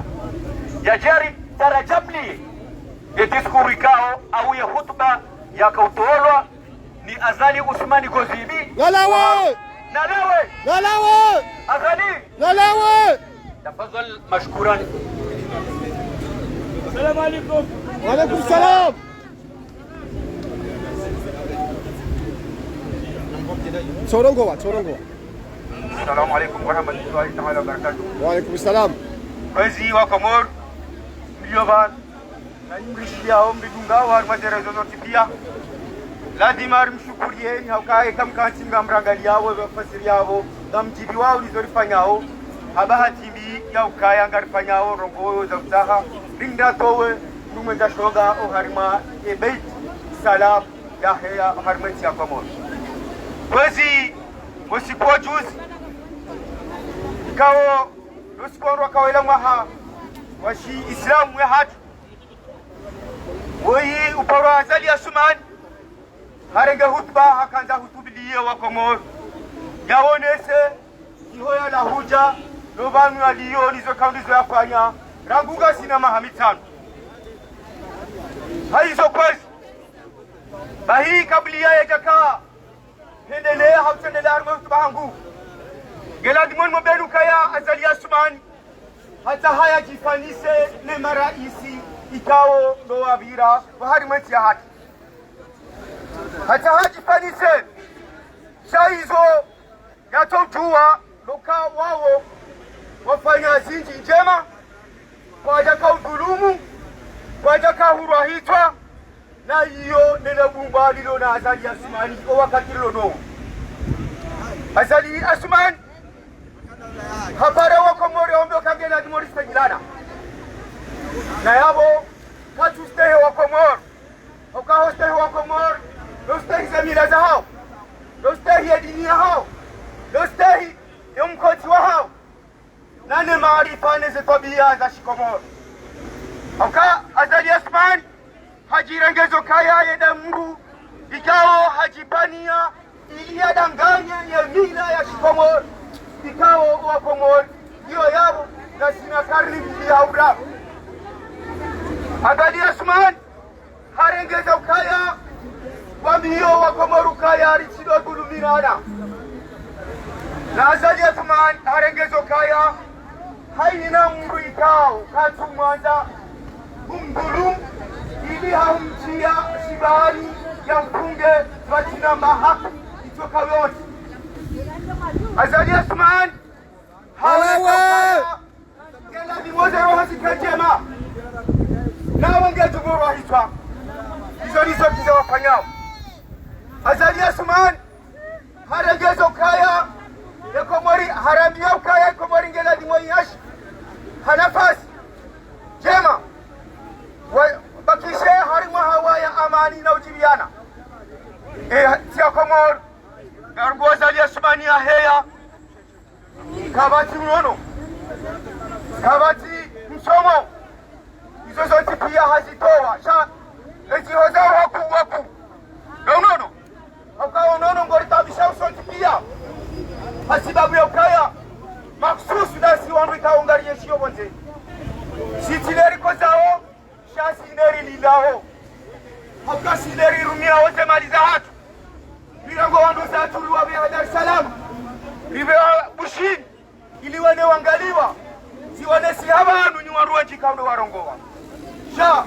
[SPEAKER 3] ya jari tarajabli ya diskuri kao au ya hutuba ya kautolwa ni Azali Usmani Gozibi
[SPEAKER 1] lalawe
[SPEAKER 3] Azali
[SPEAKER 1] lalawe
[SPEAKER 3] tafadhal mashkuran
[SPEAKER 1] assalamu alaikum wa alaikum salam Chorongowa
[SPEAKER 2] Assalamu alaikum warahmatullahi ta'ala wabarakatuh.
[SPEAKER 1] Wa alaikum salam.
[SPEAKER 2] Wezi wa Komor mliovan na imrishia ombi dungawa harumazera zozote pia lazima mshukurieni haukae kamkansinga mrangali yao wafasiri yao na mjibi wao lizorifanyao habahatimbi ya ukaya ngarifanyao rongoyo za utaha rinda towe numwenda shoga o harima ebeit salam ya heya harimati ya Komor. Wezi wasikuwa juzi ikawo lusikonrwa kawela mwaha washi islamu ya hatu woyi uparo Azali Asumani harenge hutuba hakanza hutubilie wa Komoro yawonese ihoya la huja novanu aliyo nizo kaundizo yafanya ranguga sina mahamitano haizo kwezi bahi kablia ya jaka hendelea hautendelea haruma hutuba hangu geladimon mbenu kaya Azali Asumani hata haya jifanise ne maraisi ikao ndo wavira waharimati ya haki hata hajifanise shaizo yatojua loka wao wafanya zinji njema kwa jaka udhulumu kwa jaka hurahitwa na iyo nele bumba lilo na Azali Asumani o wakati lilo no
[SPEAKER 4] Azali Asman habara wa Komori ombe kangela di Morista Gilana na yabo katu stehe wa Komor okaho stehe wa Komor lo stehe zamira za hao lo stehe ya dini ya hao lo stehe ya mkoti wa hao nane maarifa neze tabia za Shikomor oka Azali Asman hajirengezo kaya yeda Mungu ikao hajipania ilia danganya ya mila ya Shikomor ikao wa Komor hiyo yao na sina karni ya ubra Azali Asman harengeza ukaya wambio wa Komor ukaya richido gulumirana na Azali Asman harengeza ukaya haina Mungu ikao katu mwanza umdulum ili haumtia shibari ya mpunge watina mahaki itoka yote Azali Asman hawewe kela ni moja roho zikajema na wange tugoro hitwa hizo kiza wafanyao Azali Asman haregezo kaya ya Komori haramia ukaya ya Komori ngela ni mwenyashi hanafasi jema bakishe harima hawa ya amani na ujibiana tia Komor Gargo Azali Asman ya heya kabati unono kabati msomo hizo zote pia hazitoa sha eti hoza waku unono hauka unono ngoritabisha usoti pia hasibabu ya ukaya maksusu dasi wanduika ungarie shio bonze shitileri kozao shasineri lilao hauka sineri rumia wote maliza hatu mirango wandu za tuluwa vya Dar es Salaam ribewa Bushin ili wane wangaliwa siwane sihabanu ni waruwa jikaundo warongowa sha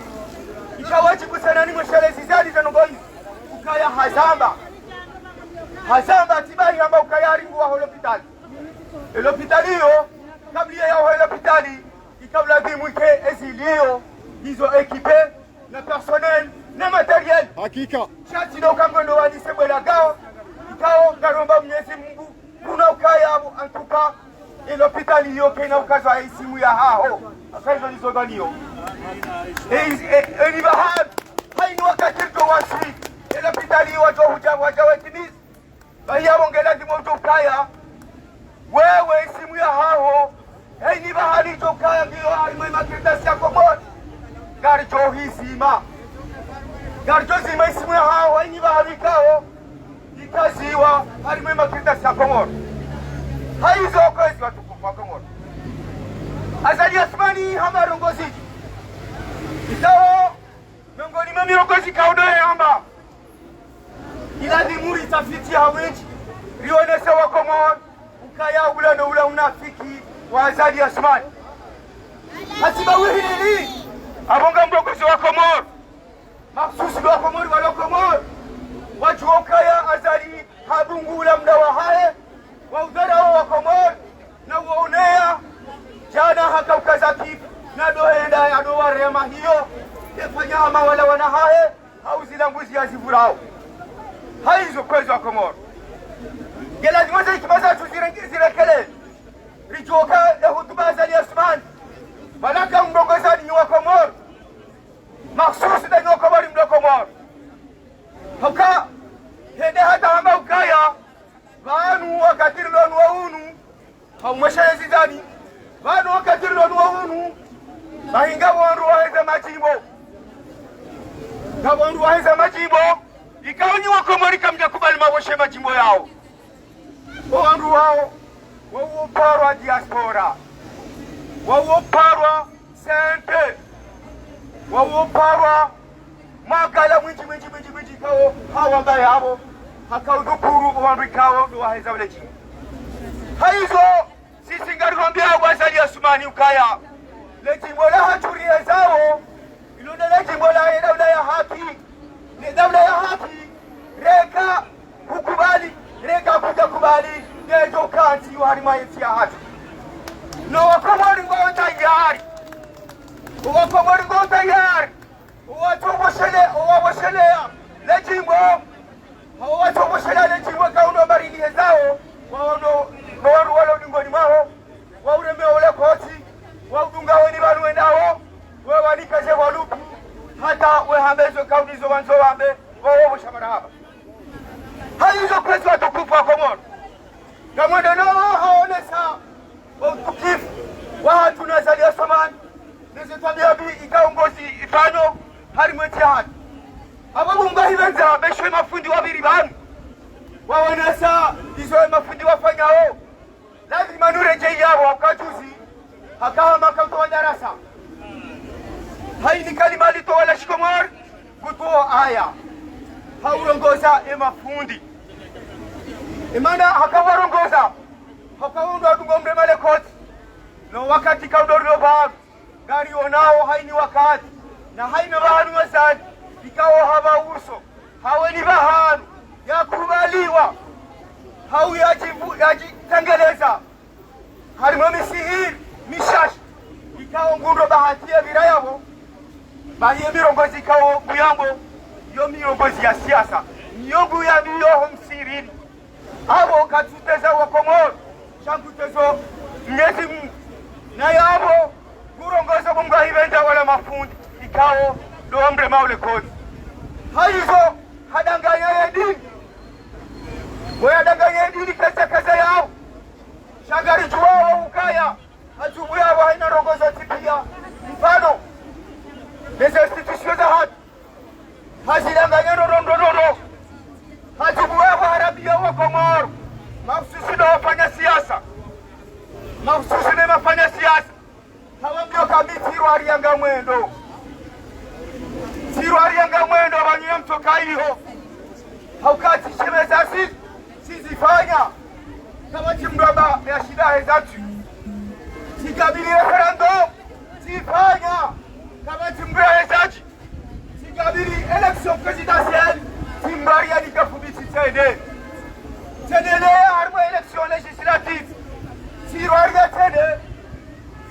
[SPEAKER 4] ishawachi kusanani mweshelezi zadi zanongoyi ukaya hazamba tibahi hamba ukaya ringuwa holopitali elopitaliyo kablia ya holopitali ikabla dhimwike eziliyo hizo ekipe na personnel na materiel
[SPEAKER 1] Hakika
[SPEAKER 4] shati do kangondo wadi sebwela gao ikao garomba Mwenyezi Mungu kuna ukaya abu antuka elopitali yoke na ukaza isimu ya hao akaizo nizoganiyo eni bahad haini wakati to waswi elopitali wajo hujawa timiz bahia wongela dimoto ukaya wewe isimu ya hao eni bahali to kaya ndio haimo makirtasi ya Komor garjo hisima garjo zima isimu ya hao eni bahali kao ikaziwa haimo makirtasi ya Komor haizo kwezi watukufu wa Komor Azali Asmani hama rongozi itao miongoni mwa mirongozi kaudo ya hamba ila dhimuri tafiti hawenji rionese wa Komor ukaya ula na ula unafiki wa Azali Asmani hasiba wihili abonga mrongozi wa Komor maksusi wa Komor wala Komor wajua ukaya Azali habungula mda wa hae wa udara wa Komor na waonea jana haka ukazaki na dohenda ya doa rema hiyo yafanya ama wala wanahae au zilambuzi ya zivurao haizo kwezo wa Komor gela zimoza ikimaza tuzirekele rijoka ya hutuba Azali Asman balaka mgongoza ni wa Komor maksusi da nyo Komor mdo Komor hauka hende hata hamba ukaya vanu wakatiri lonu wa unu haumwesha zidani vanu wakatiri lonu wa unu mahinga wandu waheza majimbo ikaonyi wa Komori kamja kubali mawoshe majimbo yao wandu wao wauoparwa diaspora wauoparwa sente wauoparwa makala mwinji kao hawa mbaye habo hakaudukuru wandu ikao waheza wale jimbo haizo sisi ngarikwambia Azali Asmani ukaya lejimbo la haturie zao ilonde lejimbo la daula ya haki ni daula ya haki reka kukubali reka kuja kubali nejo kanti harima ya haki no wakomori ngo tayari watoboshele lejimbo hao watoboshele lejimbo kaundo barili zao hata wehambezo kaulizo wanzo wambe wawo shamarahaba haizo kwetu watukufu wa Komoro kama ndio haonesa utukifu wa tunazalia samani neze tabia bi ikaongozi ifanyo hari mweti hadi ababunga hivenza beshwe mafundi wabiri banu waonesa izo mafundi wafanyao lazima nureje yao wakajuzi hakawa makauto wa darasa haini kalima lito wala shikomor kutoa aya haurongoza mafundi imana hakawarongoza hakaundwa tungombe malekoti no wakati kaudoro babu gari onao haini wakati na haina bahanu wazani ikawa haba uso haweni bahanu ya kubaliwa hau yajitengeleza harimo misihiri mishashi ikawa ngundo bahatia virayabo bahiye mirongozi ikawa buyambo yo mirongozi ya siasa nyongu ya miyoho msirini abo katuteza wa Komoro shankutezo mnyezi Mungu na yabo kurongoza bunga hivenda wala mafundi ikawa doombre maule kodi haizo hadanganya ya dini wayadanganya ya dini kaza yao shagari juwao ukaya hajubu yao haina rongoza tipia mfano les institutions za hatu hazidanganya norondonono hajubu yao harabia wa Komoro mafususi na wafanya siasa mafususi na wafanya siasa hawambio kami tiruari yanga mwendo wanyo mtoka iho haukati shemeza sizifanya kama chimdoba ya shida hezatu sikabili referendum sifanya kama chimdoba hezaji sikabili election presidentielle simbari ya nikafubiti tenele harmo election legislative siruari ya tene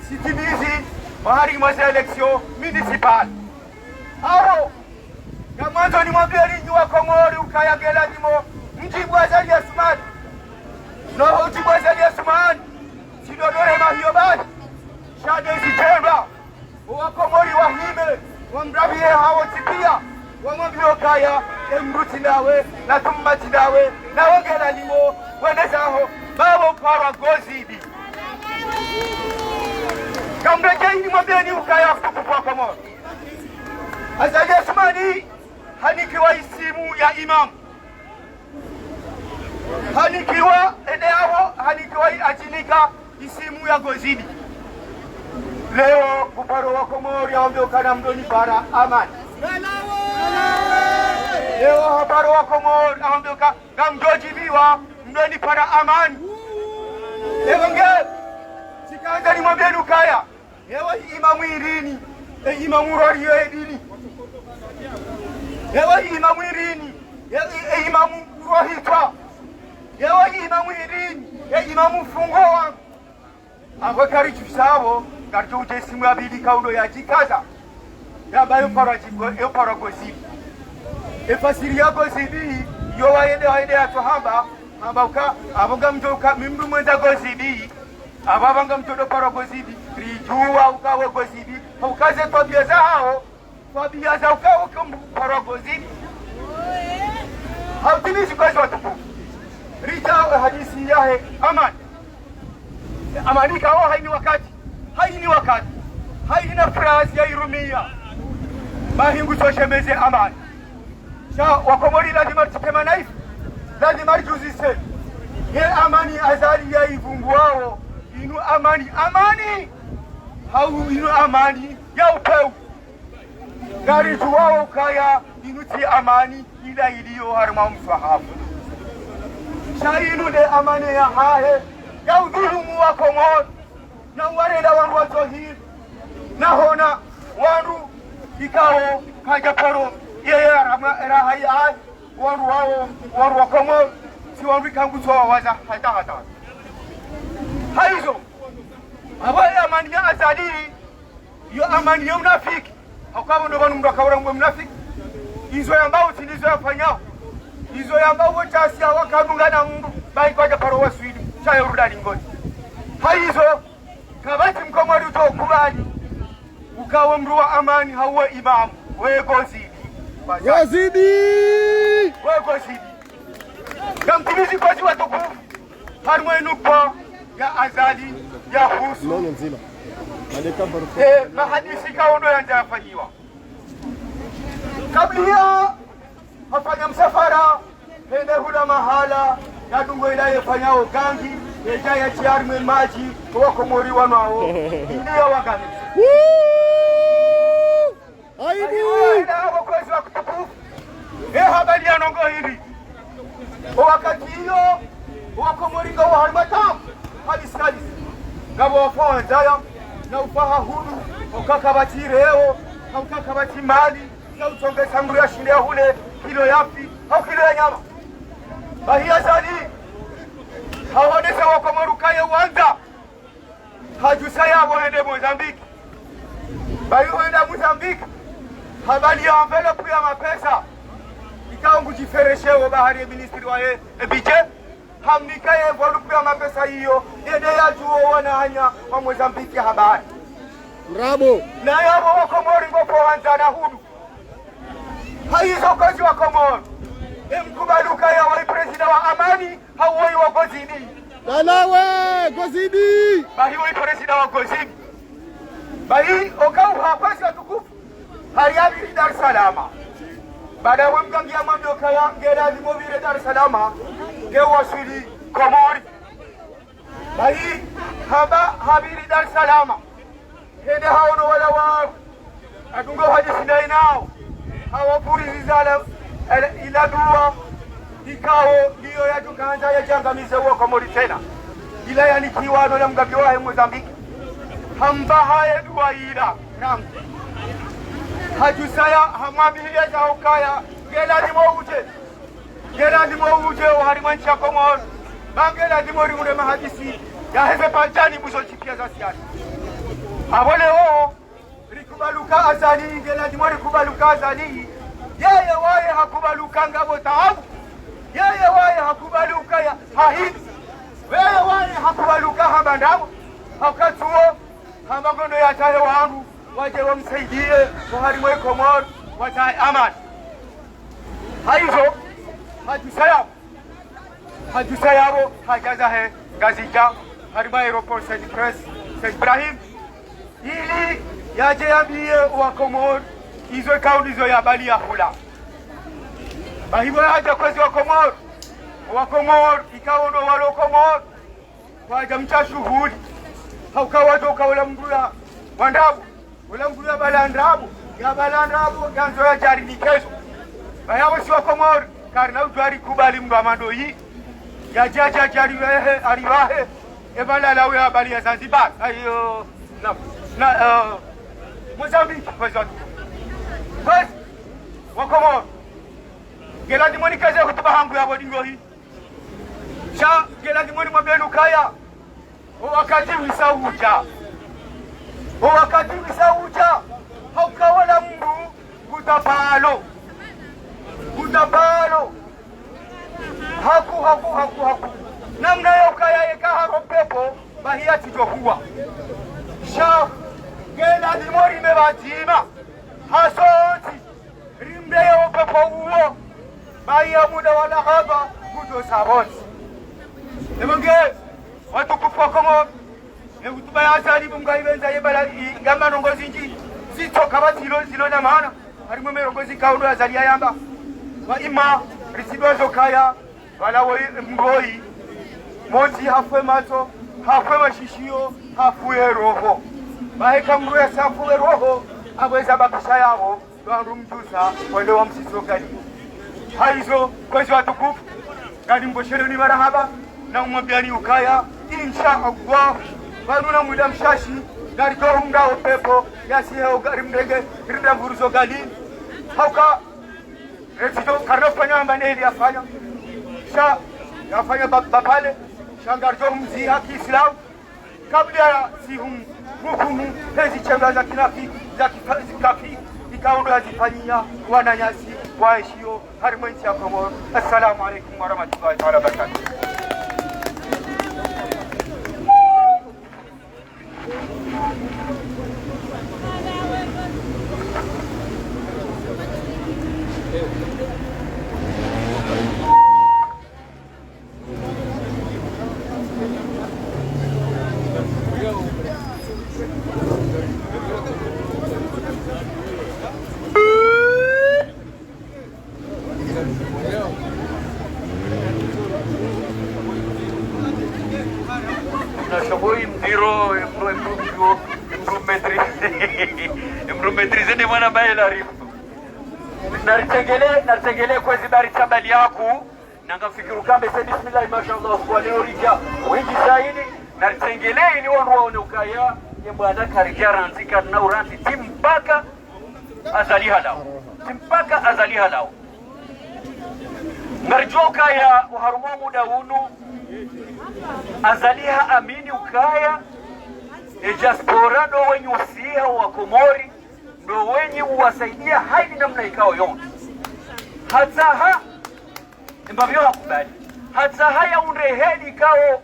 [SPEAKER 4] sitimizi mahari mwasa election municipal aho kamanzo ni mwambeli nyuwa Komori ukayagela nimo mjibu azali ya sumani no mjibu azali ya sumani sidodore mahiyo bani shade zitenda uwa Komori wahime wambrabie hawo tipia wamwambio kaya emruti nawe na tumbati nawe na wangela nimo wenezaho babo para gozibi kambreke ni mwambeli ukaya kukupa Komori azali ya sumani hanikiwa isimu ya imam hanikiwa eneawo hanikiwa ajinika isimu ya gozidi leo kuparo wa Komori yaondoka mdoni para amani leo kuparo wa Komori yaondoka mdojibiwa mdoni para amani ewange sikaanza ni mwambie nukaya ewa imamu irini imamu roriyo edini ewa imamu irini imamu rohitwa ewa imamu irini imamu fungo wangu angwe kari chusabo karto utesimu abidi kaundo ya jikaza yabayo para gozibi efasiri ya gozibi yo waende atohamba ambauka abonga mjoka mimdu mwenza gozibi ababanga mtodo para gozibi rijuwa ukawe gozibi ukaze tabia zao tabia za ukawe para gozibi hautimizi kwa watukufu rita hadisi yahe amani kawa haini wakati haina frasi ya irumia mahingu soshemeze amani sha wakomori lazima tukema naifu lazima juzise ye amani azali ya ivungu wao inu amani hau inu amani ya upeu gari juwao kaya inu ti amani ila iliyo harma msahabu sha inu de amani ya hahe ya udhurumu wa Komori na wareda wangu watohiri na hona wangu ikao kajaparo yeye rahai ai wangu wa Komori si wangu ikangu toa waza hata haizo abaye amani ya azalili yo amani ya unafiki haukawa ndo banu mdoka warangu mnafiki izo yambao tinizo yafanyao izo yambao wotasi wakadungana mundu bai kwa japaro wa Swidi chayo rudani ngoni haizo kabati Mkomori utokubali ukawa mru wa amani hauwe imamu we Gozidi.
[SPEAKER 1] Gozidi!
[SPEAKER 4] We Gozidi. Gamtimizi Gozi watukufu. Harmo inukwa ya Azali ya Husu.
[SPEAKER 1] Nono nzima.
[SPEAKER 4] Mahadisi kaundo yanjafanyiwa. Kabla hafanya msafara hende hula mahala ya dungo ila yefanyao gangi yeja ya chiarme maji wako mori wanao ndio wagani.
[SPEAKER 1] Aibu!
[SPEAKER 4] Ila wakwezi wa kutukufu. Habari ya nongo hili. Wakati hiyo wako mori kwa harmatam hadisi hadisi. Ngabo wafawa njaya na ufaha hulu ukakabati reo na ukakabati mali na utonge sanguru ya shinde hule kilo yapi au kilo ya nyama. Bahia zali hawadesa wakomorukaye wanda hajusaya wahende Mozambiki. Bayi wenda Mozambiki habali ya envelope ya mapesa ikaungu jifereshewo bahari ya ministri wa ebije hamnika ya envelope ya mapesa hiyo ende ya juo wanahanya wa Mozambiki habari.
[SPEAKER 1] Bravo!
[SPEAKER 4] Na yabo wakomori ngoko wanzana hudu haizo kozi wakomori mkubaluka ya wai presida wa amani hauwai wa Gozidi.
[SPEAKER 1] Nalawe! Gozidi!
[SPEAKER 4] Bahi wai presida wa Gozidi. Bahi okau hapasi wa tukufu hariabi Dar Salama. Baada wa mgangia mamdoka ya ngela limovire Dar Salama gewasuli Komori. Bahi haba habiri Dar Salama hende haono wala wa adungo hadisi nao hawapuri zizala ila dua ikao ndiyo ya tukanja ya jangamize uwa Komori tena ila ya nikiwano ya mgabi wahe Mozambiki hamba haye dua ila namu hajusaya hamwambilia za ukaya gela limo uje uharimancha Komori bangela limo rimune mahadisi ya heze panchani muso chikia za siasa abole o rikubaluka azali gela limo rikubaluka azali yeye waye hakubaluka ngabo taabu yeye waye hakubaluka ya hahidi wewe waye hakubaluka habandabo hakatuo hamagondo ya tahe wangu waje wamsaidie waharimwe Komori watae amani haizo hajusayabo hajazahe gazija harima aeroport Saint Ibrahim ili yaje yambie wa Komori izo kaulizo ya bali ya hula bahibo haja kwezi wa Komori ikaondo walo Komori waja mcha shuhudi haukawato ukawala mgula wandabu wala mgula balandabu ya balandabu ganzo ya jari nikezo bayabo si wa Komori karna ujwari kubali mdu amando yi ya jaja jari wehe ariwahe ebala we habari ya Zanzibar ayo na Mozambiki kwezi wa Komori geladi moni kaze kutuba hangu ya bodingo hii sha geladi moni mwabenu kaya wakati wisauja haukawala mbu kutabalo haku namna ya ukaya eka haro pepo bahia tijohua sha geladi moni mebatima hasoti rimbe ya upepo uo bahia muda wala haba kujo sabonsi emange watukufu wa Komori nekutuba ya asali bungayibenza yebala ngamba nongozi nji zitoka batilo na maana harimo merongozi kaundo azali yamba wa ima risidozo kaya wala mgoi mozi hafwe mato hafwe mashishio hafwe roho baheka mru ya safwe roho abweza bakisha yabo wandu mjusa wende wa msisokali haizo kwezi watukufu gani mboshelo ni marahaba na umwambiani ukaya insha Allah vanuna mwida mshashi garito hunga upepo yasihe ugari mdege rinda mburuzo galini hauka retito karnofanya ambaneli yafanya sha yafanya bapale shangarjo mzi haki Islam kabla ya sihum hukumu hezi chemba za kinafi za kikafi ikaundo yazifanyia wananyasi waishio harimwensi ya Komori. Assalamu alaikum warahmatullahi wabarakatuh.
[SPEAKER 3] mwana bae la riftu naritengele kwezi bari tabali yaku nangafikiru kambe se bismillah mashallah kwa leo rija wengi zaidi naritengele ili wanu waone ukaya yembwana karija rantika na uranti timpaka azaliha lao ngarjo ukaya uharumu muda unu azaliha amini ukaya diaspora ndo wenye usiha wa Komori ndo wenye uwasaidia haini namna ikao yote hata mbavyo hakubali hata haya unreheli ikao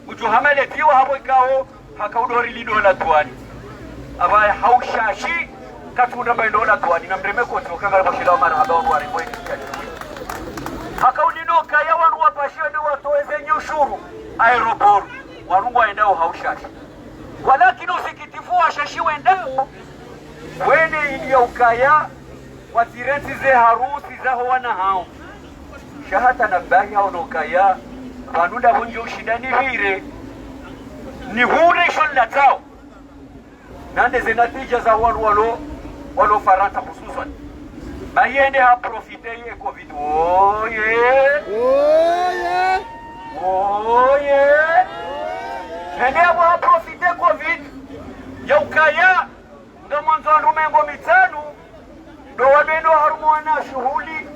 [SPEAKER 3] ngujohama letiwa hapo ikao hakaudori lidola tuani abaya haushashi katunda baindola tuani na mremeko tukanga bashila mara habawa wari mweni hakaudino kaya wanu wapashio ni watoeze nyushuru aeroport warungu waendao haushashi walakini usikitifu washashi wendao wene ili ukaya watireti ze harusi zaho wana hao shahata na bahi hao nukaya wanuda hunji ushindani vire ni hure shola tao nande zinatija za walo faranta hususan mayende ha profite ye covid oye hende ha profite covid ya ukaya ndo mwanzo wa rumengo mitanu ndo wabendo harumwana shughuli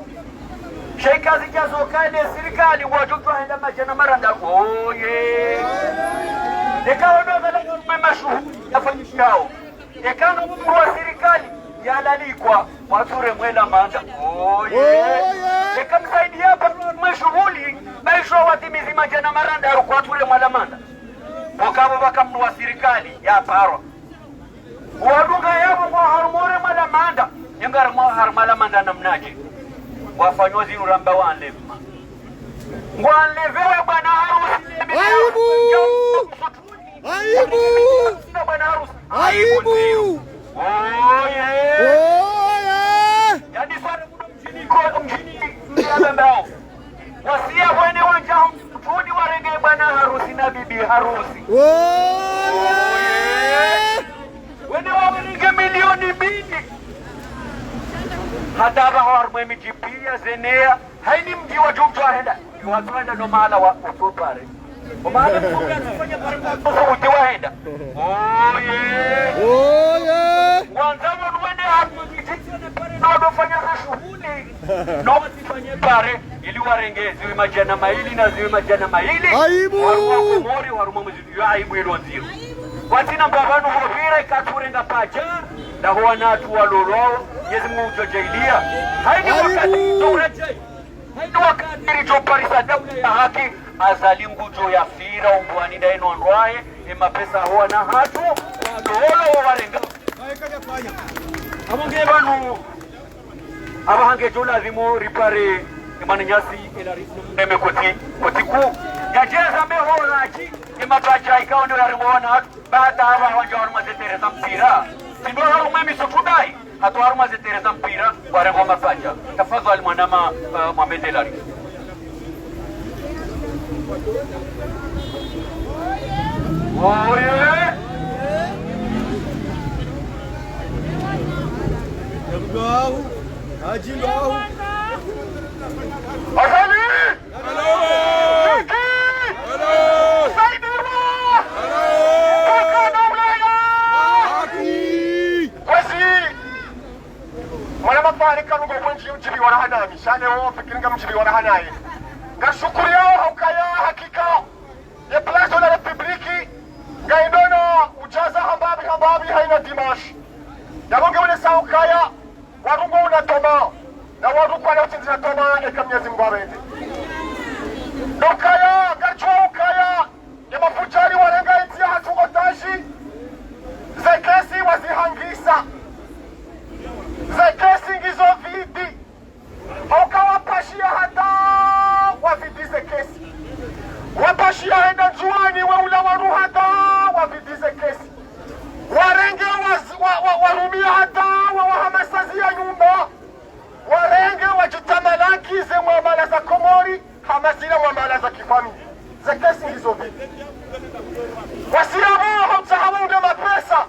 [SPEAKER 3] sheika zijazokaende serikali wajutwa henda majana maranda oye ekaondoza mema shughuli yafanyishao ekano mkuu wa serikali yalalikwa wature mwela manda oye ekamsaidi hapa shughuli baisho watimizi majana maranda wature mwela manda wakabo bakamnu wa serikali ya parwa wadunga yabo kwa harumore mwela manda Nyangara mwa harmala manda namnaje wafanywa zinu ramba wanlevma wanlevewe bwana harusi aibu oye yani swara mjini yabambao wasia wene wanjahu mtuni warenge bwana harusi na bibi harusi wene warenge milioni mbili hata hawa mjipia zenea haini mji wa jumtu ahenda watuenda no mahala wa utopare mahala mfanya barabara utiwahenda oye wanzamu wende hapo na wadofanya shughuli no wasifanye pare ili warenge ziwe majana maili na ziwe majana maili
[SPEAKER 1] aibu
[SPEAKER 3] Komori waruma mzidu aibu ilo nziro watina mbabanu huvire katurenga pacha na huwa natu walolo Yezi Mungu jailia haini wakati tureje haini wakati rijoparisa daula ya haki azali ngujo ya fira umbuani na ino anwaye ema pesa huwa na hatu wadolo wa warenga amonge banu abahange jola zimo ripare imani nyasi eme kotiku yajeza mehoraji ema pacha ikao ndio ya rimona hatu baada hawa wanja waruma zetereza mpira sindo haruma misotudai hatu haruma zetereza mpira warengo mapacha tafadhali mwanama Mohamed El Arif oye
[SPEAKER 1] Yabugau Ajingau
[SPEAKER 3] Asali
[SPEAKER 1] hello
[SPEAKER 4] Marika nugo kwenji mjibi wana hanami shane wao fikiringa mjibi wana hanaye ngashukuri yao haukaya hakika ya plazo la republiki ngaindono ujaza hambabi haina dimash yabonge wale saukaya warungo unatoma na waruko wale utinzina toma eka Mwenyezi Mungu awende nokaya ngachwa ukaya ya mafujari warenga itia hatu otashi zekesi wazihangisa zekesi ngizo vidi haukawapashia hata wavidize kesi wapashia henda juani waula waru hata wavidize kesi warenge warumia hata wawahamasazia nyumba warenge wajitamalakize mwamala za Komori hamasina mwamala za kifamili zekesi ngizo vidi wasiamu hautahawa ude mapesa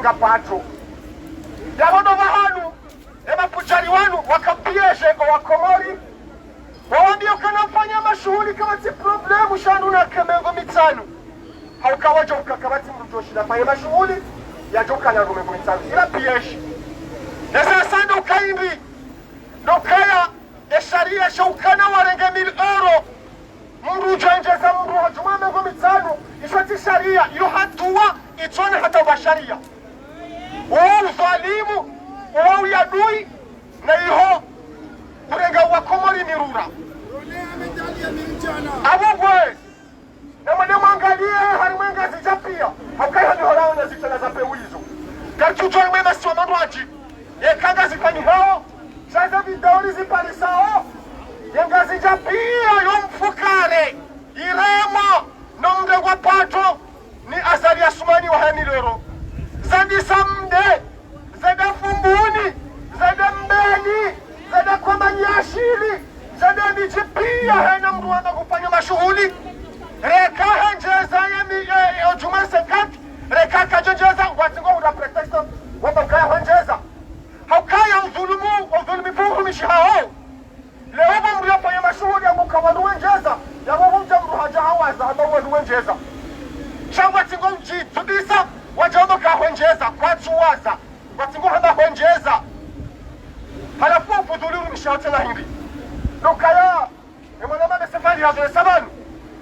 [SPEAKER 1] warenga pato yabono bahanu emapujari wanu wakapieshe wa Komori waambia kanafanya mashughuli kama si problemu shanu na kemengo mitano haukawaje ukakabati mtoshida fanya mashughuli ya joka na rumengo mitano ila pieshi na sasa ndo kaimbi ndo kaya esharia shaukana warenge €1000 mru janjeza mru hajuma mengo mitano ishoti sharia iyo hatua itone hata basharia uo uzalimu uo uyadui na iho urenga wa Komori mirura abugwe na mwene mwangalie harimwenga zijapia haukai hadi horao na zichana za pewizo kachuchoi mwema siwa manwaji yekanga zikani hao shaza vidauri ziparisao yenga zijapia yomfukare irema nomde wa pato ni asali ya sumani wa hanilero zadi samde zada fumbuni zada mbeni zada kwa manyashili zada mijipia hena mruanda kufanya mashughuli reka hanjeza ya ojuma sekati reka kajenjeza watingo ura pretexta wamba kaya hanjeza haukaya uzulumi fuhumishi hao leo mru yafanya mashughuli ya mukawaru wenjeza ya wabunja mru haja hawaza hama wadu wenjeza shangwa tingo mji tudisa wajomo kahwenjeza kwa tuwaza watingo hama hwenjeza halafu ufudhuluru mishaote na hindi nukaya mwana safari hazo sabanu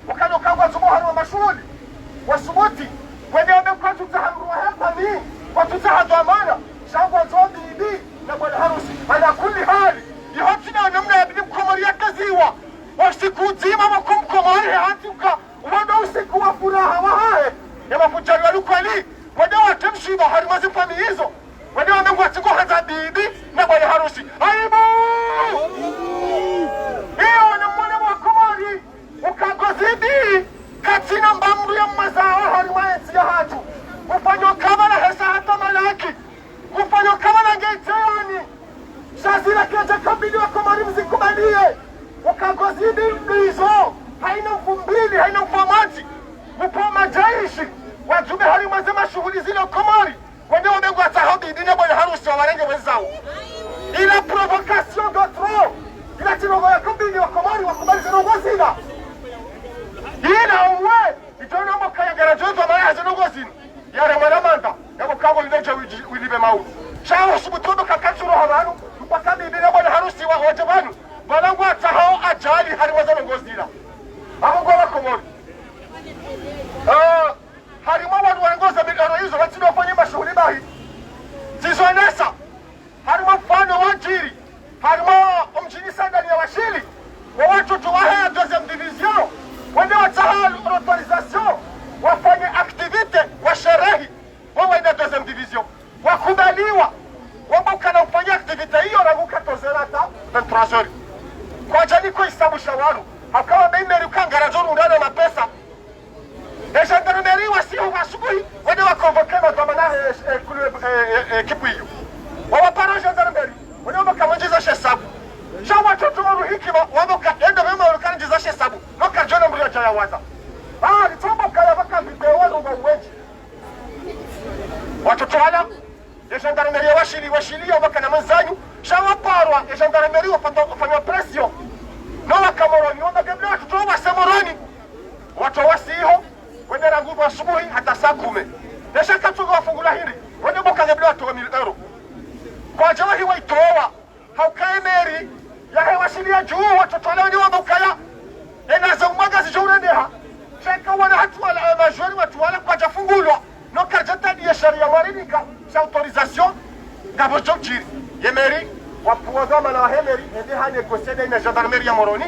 [SPEAKER 1] wakano kangwa zumo harwa mashuhuli wasubuti wende wamekwa tutahamruwa hapa ni watutahadwa amana shangwa zobi ibi na bwana harusi ala kulli hali ihotina namna ya bini Mkomori ya kaziwa wasiku zima wakumkomori hatuka wanda usiku wa furaha wahae ya mafujari walukwali wende watemshiba harimazi fami hizo wende wamengwa tiku haza bibi na bwana harusi aibu iyo na mwana wa Komori ukagozidi katina mbamru ya mazao harimaensi ya hatu kufanyo kama na hesa hata malaki kufanyo kama na ngeiteyani shazila keja kabili wa Komori mzikubalie ukagozidi ndizo haina mfumbili haina mfuamaji upoma jaishi wajume harimaze mashughuli zile Komori wende wamengwa tahabi dine bwana harusi wa warenge wenzao ila provocation d'autro ila tinogo ya kabili wa Komori wakubali zinogozina ila uwe itona mboka ya garajozo maya zinogozina yare mwanamanda ya mkago lineja wilibe maulu shao subutondo kakachuro habanu mpaka bibina bwana harusi wa wajabanu balangu atahao ajali harimaza nogozina amungo wa Komori harima wadu wangoza bigaro hizo watino wafanye mashughuli bahi zizoenesa harima mfano wajiri harima umchini sadani ya washili wa watu tuwahe ya deuxième division wende wataha autorisation wafanye aktivite wa sherehi wawende deuxième division wakubaliwa wambuka na ufanye aktivite hiyo ranguka tozerata 23 heures kwa jani kwa isabu shawaru hakawa beimeri ukangarazoru undana na pesa gendarmerie wasiho wasubuhi wende wakonvokema dhamana ekipu hiyo wawaparo gendarmerie wende wakamanjiza shesabu sha watoto waruhikima waboka enda mema wakanjiza shesabu noka jona mrio jaya waza litombo kaya baka video wano wengi watoto wala gendarmerie washili wabaka na manzanyu sha waparwa gendarmerie wafanya pression no wakamoroni wabakabla watoto wasemoroni watu wasiho wende ranguvu asubuhi hata saa 10 nesha katuga wafungula hili wende boka ngebla watu wa €1000 kwa jawa hiwa itowa haukae meri ya hewa shilia juu watoto wale wenye wabukaya enaza umaga zijure neha shaka wana hatu wala majori watu wala kwa jafungulwa no karjata diya sharia marinika sa autorisation gabo jokjiri yemeri wapuwagama na hemeri ende hane kosede ina gendarmerie ya Moroni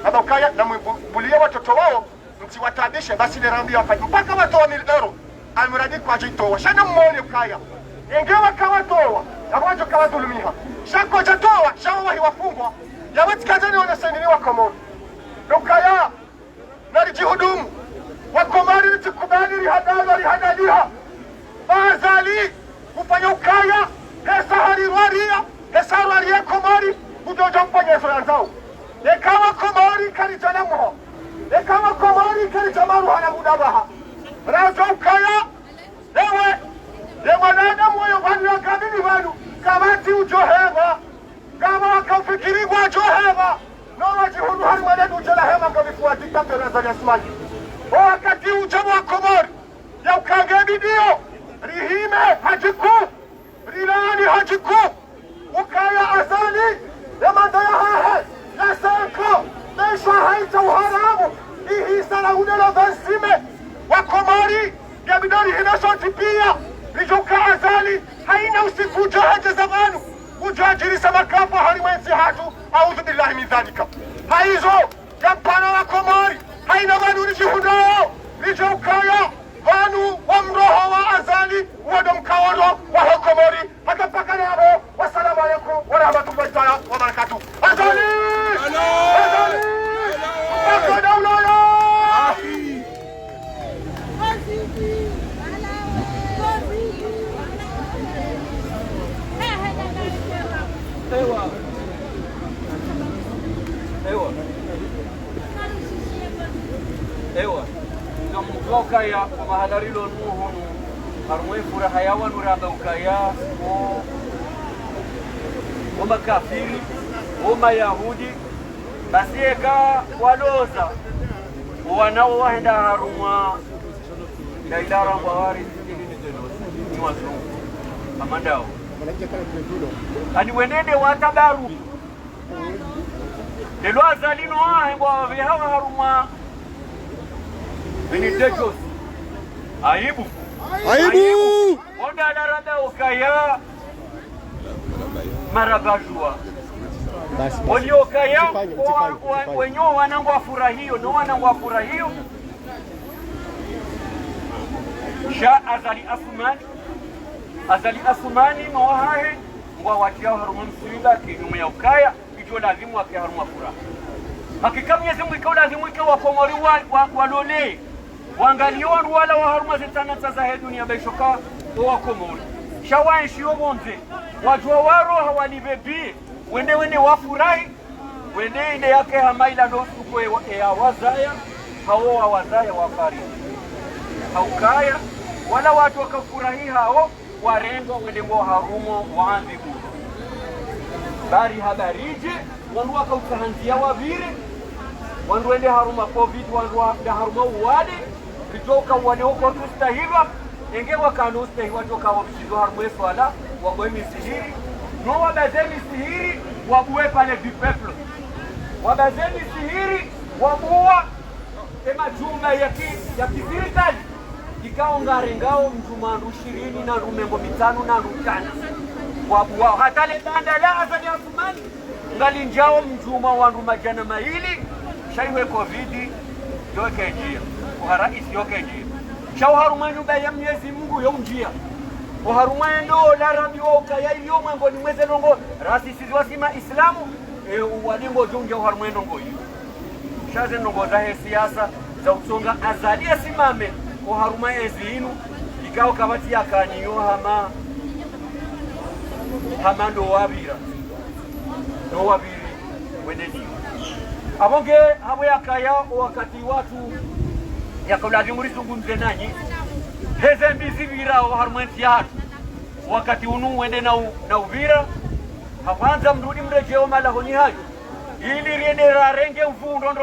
[SPEAKER 1] abukaya na mbulia watoto wao mtiwatabishe basi nirambi wafanye mpaka watoa €1000 almuradi kwa jitoa shana mmone ukaya ingewa kawatoa yawajo kawadhulumiha shako jatoa shawa hiwafungwa yawati kazani wanasendiniwa Komori ukaya nalijihudumu wa Komori nitikubali rihadaliha bazali kufanya ukaya hesa harirwaria hesa harwaria Komori kujoja mpanyezo yanzao ekawa Komori karijana muho ekawa Komori karijamaru hana mudabaha razo ukaya ewe ye mwanadamu wayo vanhu yakavili vanhu kavati ujoheva kava wakaufikirigwa joheva novachihunu hari mwanedu uchela hema ngavifuwa diktatorezani asmani o wakati ujabo wa Komori ya ukange bidio rihime hajiku rilani hajiku ukaya azali ya mandaya hahe ya senko meishwa haita uharamu ihi sala unelo vansime wa Komori ya bidori hinashoti pia rijuka azali haina usiku ujoheje zamanu ujoajirisa makafa harimwensi hatu auzu billahi min dhalika haizo ya mpana wa Komori haina vanu rijihunao rijoukaya vanu wa mroho wa azali wadomkawaro wa Komori hata mpaka nabo. Wassalamu alaikum wa rahmatullahi ta'ala wa barakatuh. Azali! Azali! Mpaka daula ya!
[SPEAKER 3] Ewa. Ewa. Ewa. Namtoka ya mahadarilo nuhunu harmwe furaha ya wanuramba ukaya o makafiri o mayahudi basi eka waloza wanao wahenda harumwa la ilara mbawari ni wazungu amandao ani wenende watabaru lelo azalino ahengwa vihawa harumwa benedictus aibu onda darada ukaya marabajua walio kaya wenyewe wanangu afurahio no wanangu afurahio sha azali asumani mawahahe ngwa watia haruma msuila kinyume ya ukaya ijo lazimu wake haruma furaha hakika Mwenyezi Mungu ikawa lazimu ikawa Komori walole wangaliwa wala wa haruma zitana za dunia baishoka wa Komori shawanshi obonze wajua waro hawalibebi wende wafurahi wende inde yake hamaila nosuko ya wazaya hao wazaya wafari haukaya wala watu wakafurahi hao warendwa wende ngo harumo waanzibu bari habarije wandu wakaukahanzia wavire wandu wende haruma covid wandu haruma uwade kutoka wale huko tustahilwa enge wakano stahilwa toka wabishizo harumo swala wagoe misihiri no wabazeni sihiri wabuwe pale vipeplo wabazeni sihiri wabuwa ema jumla ya kisirikali ikao ngarengao mjumandu 20 na rumembo 5 na rukana wabuwa hata le banda la azali asumani ngali njao mjuma wandu majana maili shaiwe covid yoke njia uhara isi yoke njia shau harumanu baya Mwenyezi Mungu yo njia uharumendo la rabi wa ukaya iyo mwango ni mweze nongo rasi siziwasima islamu walingo jungia uharumendo ngo iyo shaze nongo zahe siasa za utsonga azali asimame uharuma ezinu ikao kabati ya kanyo hamando wabira no wabiri weneni abonge habo yakaya wakati watu yakolaji muri zungumze nanyi heze mbizi vira uharumenti yatu wakati unu wende na uvira hafanza mrudi mrejeo malahoni hayo ili riende rarenge mfundo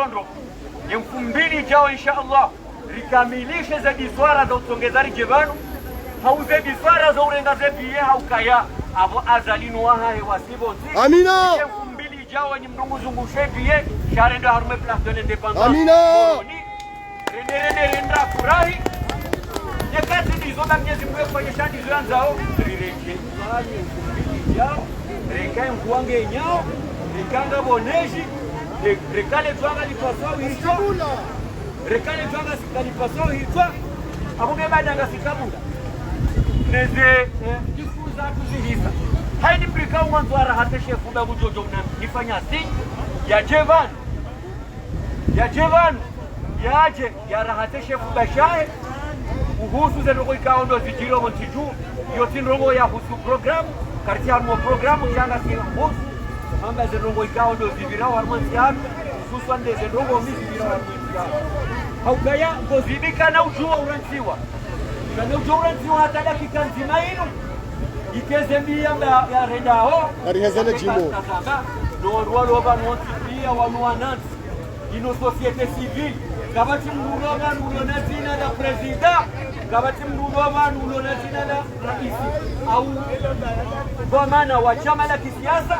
[SPEAKER 3] ni mfumbili jao insha Allah rikamilishe za diswara za utongezari jevanu hauze diswara za urengaze biye haukaya avo azalinu wahahe wasibo nzi
[SPEAKER 1] amina
[SPEAKER 3] mfumbili jao ni mdungu zungushe biye sharendo harume place de l'indépendance
[SPEAKER 1] amina
[SPEAKER 3] rende furahi nyakati ndizo na Mwenyezi Mungu kwenye shandi zao rireje mali mfumbili jao rekae mkuange nyao rikanga boneji rekale twanga lipasao hicho rekale twanga sikalipasao hicho abunge badanga sikabula neze jifunza kuzihisa haini mbrika mwanzo arahate shefu babu jojo na nifanya si ya jevan yaje ya rahate shefu bashae uhusu ze rogo ikaondo zijiro montiju yotin rogo ya husu program karti harmo program yanga si husu amba ze rogo ikaondo zibira warmanti hapo hususan de ze rogo mi zibira warmanti hapo haukaya ngozibika na ujua urantiwa kana ujoranzi hata dakika nzima ino ikezembia ya redao
[SPEAKER 1] arihezele jimo
[SPEAKER 3] no waloba no pia wanwanansi ino societe civile kabati mnuloba nulona jina la president kabati mnuloba nulona jina la rais au kwa maana wa chama la kisiasa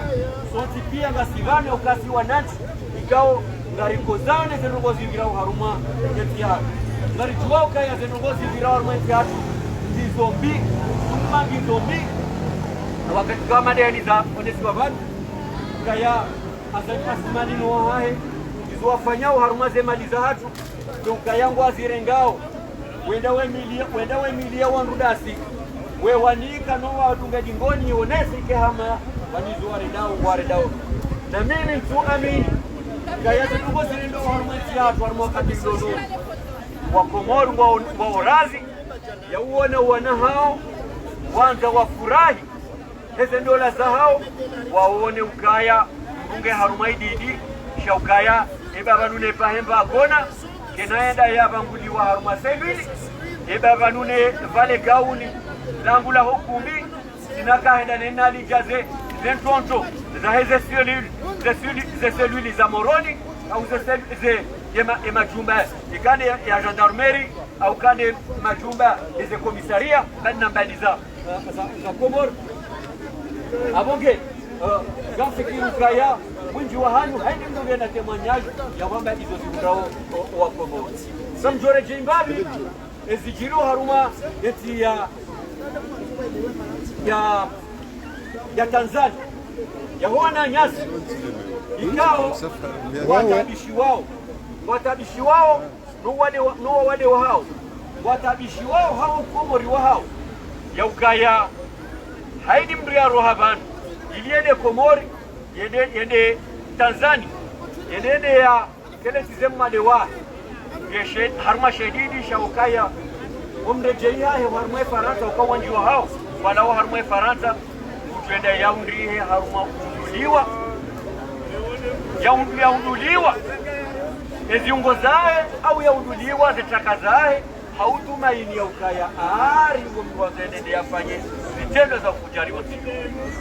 [SPEAKER 3] sonti pia ngasivane ukasi wananchi ikao ngariko zane zenongozi virao haruma yetiha ngarijuwa kaya zenongozi virao haruma yetiha zombi tumangi zombi wakati kama deni za onesi wabadu kaya asimani no hae izowafanyao haruma ze mali za hatu tukayangu azirengao wenda we milia wanrudasi we wanika no watunga jingoni onesi ke hama wanizo waredao na mimi tu amini kaya zetungo zirendo haruma yetiha haruma wakati dodo wakomoru wa orazi ya uona hao wanza wafurahi heze ndola za hao waone ukaya mbunge harumai didi shaukaya ebaba nune pahemba akona kenaenda yabanguliwa haruma sebili ebaba nune vale gauni langula hukumbi sinakaenda nenali jaze zentonto za heze seluli za moroni au ze majumba ikane ya gendarmerie au kane majumba ze komisaria na mbaliza za Komoro abonge gamfikiru kaya mwinji wa hanyu haini mnunge na temanyaji ya kwamba hizo zikutao wa Komoro samjore jimbabi ezijiru haruma eti ya Tanzania ya wana nyasi ikao watabishi wao no wale wa hao watabishi wao hao Komori wa hao ya ukaya haidi mria rohaban iliende Komori yende Tanzania yende ya kele tizema dewa yeshe harma shedidi shaukaya umrejeia harma Faransa ukawanji wa hao wala harma Faransa utenda yaundrihe harma yaunduliwa eziungo zae au yaunduliwa zitaka zae hautumaini ya ukaya ari ngomwazende yafanye vitendo za kujari wote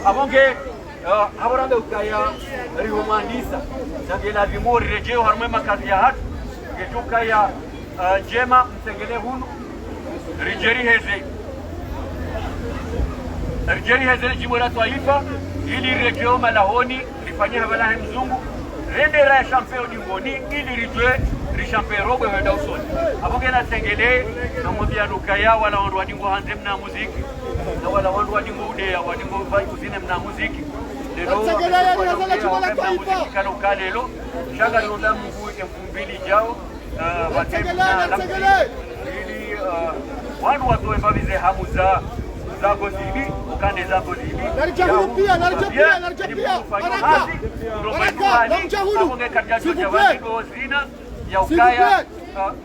[SPEAKER 3] abonge habarambe ukaya rihomandisa nagela vimori rejeo harma makazi ya hatu getuka ya njema msengele hunu rijeri heze jimbo la Taifa ili rejeo malahoni lifanyie habalahe mzungu rendera ya champeo dingoni ili rijwe rishampeo rogo wenda usoni aboge na sengele na mwambia nukaya wala wandu wadingo hanze mna muziki na wala wandu wadingo udea wadingo vai kuzine mna muziki lelo kana ukalelo shanga londa mungu 2000 jao watemna lambi ili wandu watoe babize hamu za gozibi ukande za gozibi
[SPEAKER 1] narijapia
[SPEAKER 3] ya ukaya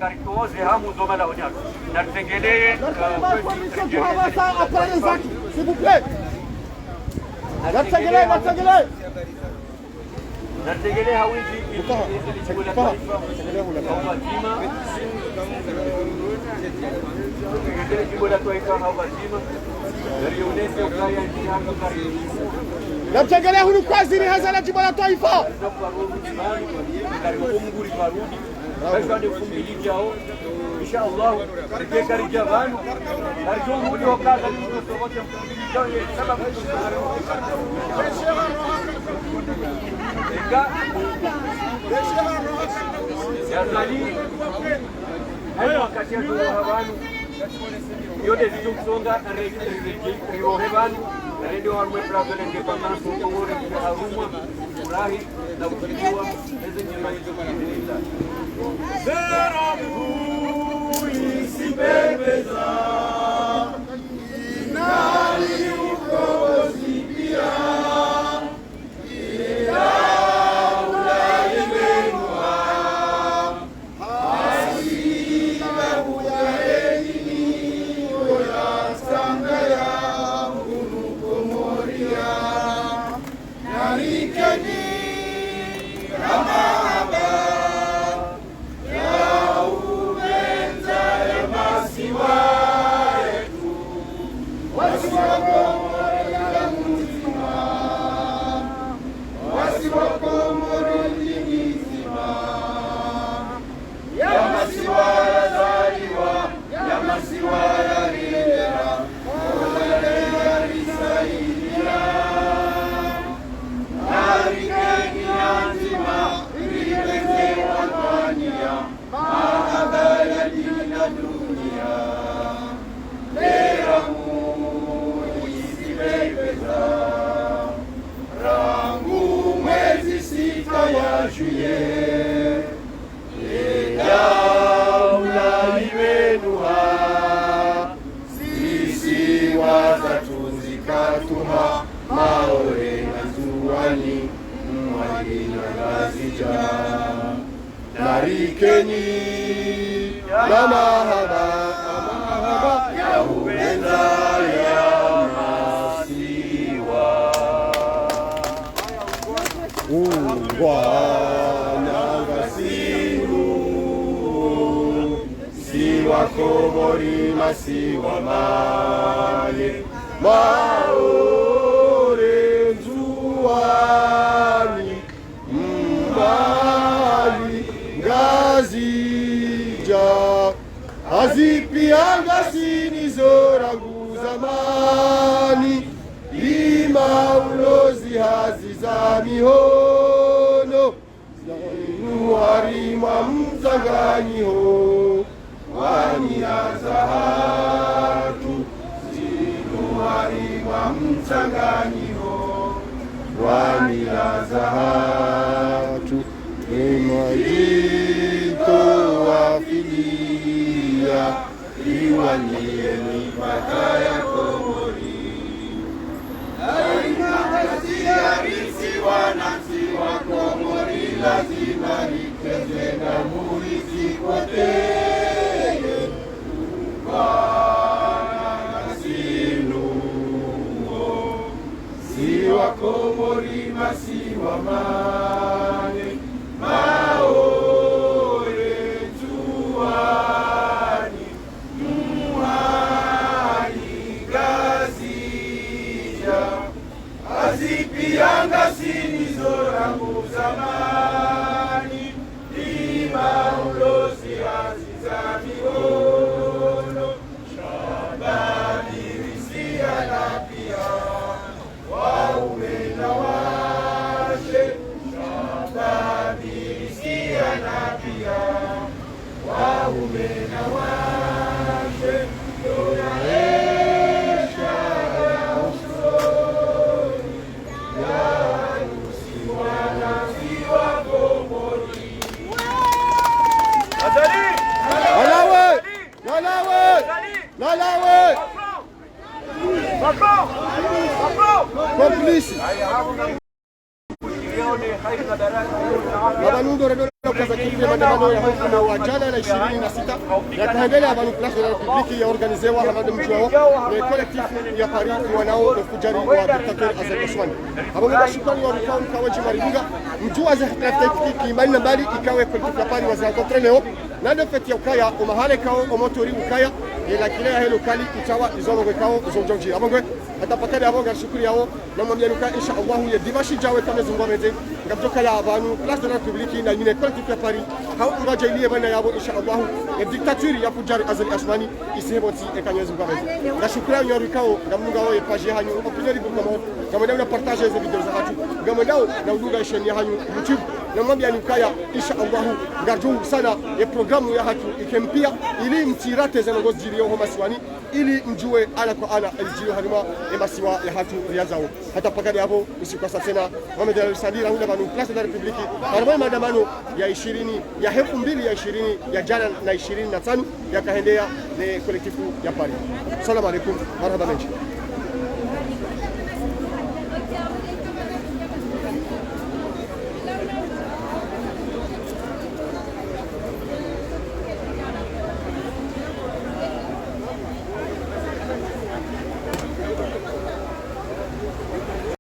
[SPEAKER 3] karitoze hamu zoma la onyako na tengelee
[SPEAKER 1] s'il vous plaît
[SPEAKER 3] nategele hawiji
[SPEAKER 1] namtegelea hunu kwaziri hazana jimbo la Taifa
[SPEAKER 3] inshallah karija vanu karjomuli wakaza kusobote mfundisho sababu yazali hayo wakati ya vanu yote zitumsonga rirohe vanu ndio harumwe plazole ngepana sokongore harumwa furahi na kujua hizo nyama hizo kuendeleza zera mvui sibebeza nani ukozi pia ila ulaimenwa hasiba buyaeni oya sangaya
[SPEAKER 5] ya umenza ya masiwa
[SPEAKER 1] rangu mwezi sita ya juye ejaula imenuha sisi wazatunzikatuha maore na zuani mwalina gazija narikeni na mahaba ya upenda ya masiwa ungwanangasinu siwa komori masiwa male maore nzuani mbali ngazija azipianga sinizorangu zamani lima ulozi hazi za mihono nuharima mzanganyiho waniaza hatu zinuharima mzanganyiho waniaza hatu Imajito wafilia iwanie mipaka ya Komori Ainaziarisi wanansi wa Komori lazima nikeze na murithi kote Wanasinuo si wa Komori masi wa mane maore juani muhani gazija azipianga sinizorangu zamani lima ulozi azizamiono shabadirisia na pia waume na washe waume na washe yoyaesha ya usoni ya usiwa na siwa Komori Lalawe! Lalawe! Lalawe! Komplisi Mabanundo Rebelo kaza kifia maandamano ya hukumu wa jana na 26 yakaendelea Banu Place de la République ya organizewa habari mjuao ni collectif ya Paris wanao kujari wa dictateur Azali Aswani. Habonga shukrani wa mkao mkawaji Maribuga mjua za hafla kimani na bali ikawe collectif ya Paris wazakotre leo na ndio feti ya ukaya umahale kao omotori ukaya ila kile ya helo kali itawa izono kwao zonjonji. Habonga atapakali abonga shukuri yao na mwambia luka insha Allah ya dimashi jawe kama zungomeze ngabjoka ya Banu Place de la République na yine collectif ya Paris hao ngaje ile bana yabo insha Allah ya dictature ya kujari Azali Aswani iseboti ekanyezi ngomeze na shukrani yao rikao ngamunga wao page hanyu opinion bukomo kama ndio partage hizo video za watu kama ndio na uduga sheni hanyu YouTube na mwambia lukaya insha Allah ngarju sana ya programu ya hatu ikempia ili mtirate za ngozi jilio homa Aswani ili mjue ana kwa ana alijio halima emasiwa ya hatu riazao hata pakali hapo usikwasa tena Mohamed Salira huna Banu Place de la République arba maandamano ya 20 ya 2020 ya jana na 25 yakaendea ni kolektifu ya Paris. Salamu alaykum marhaba menshi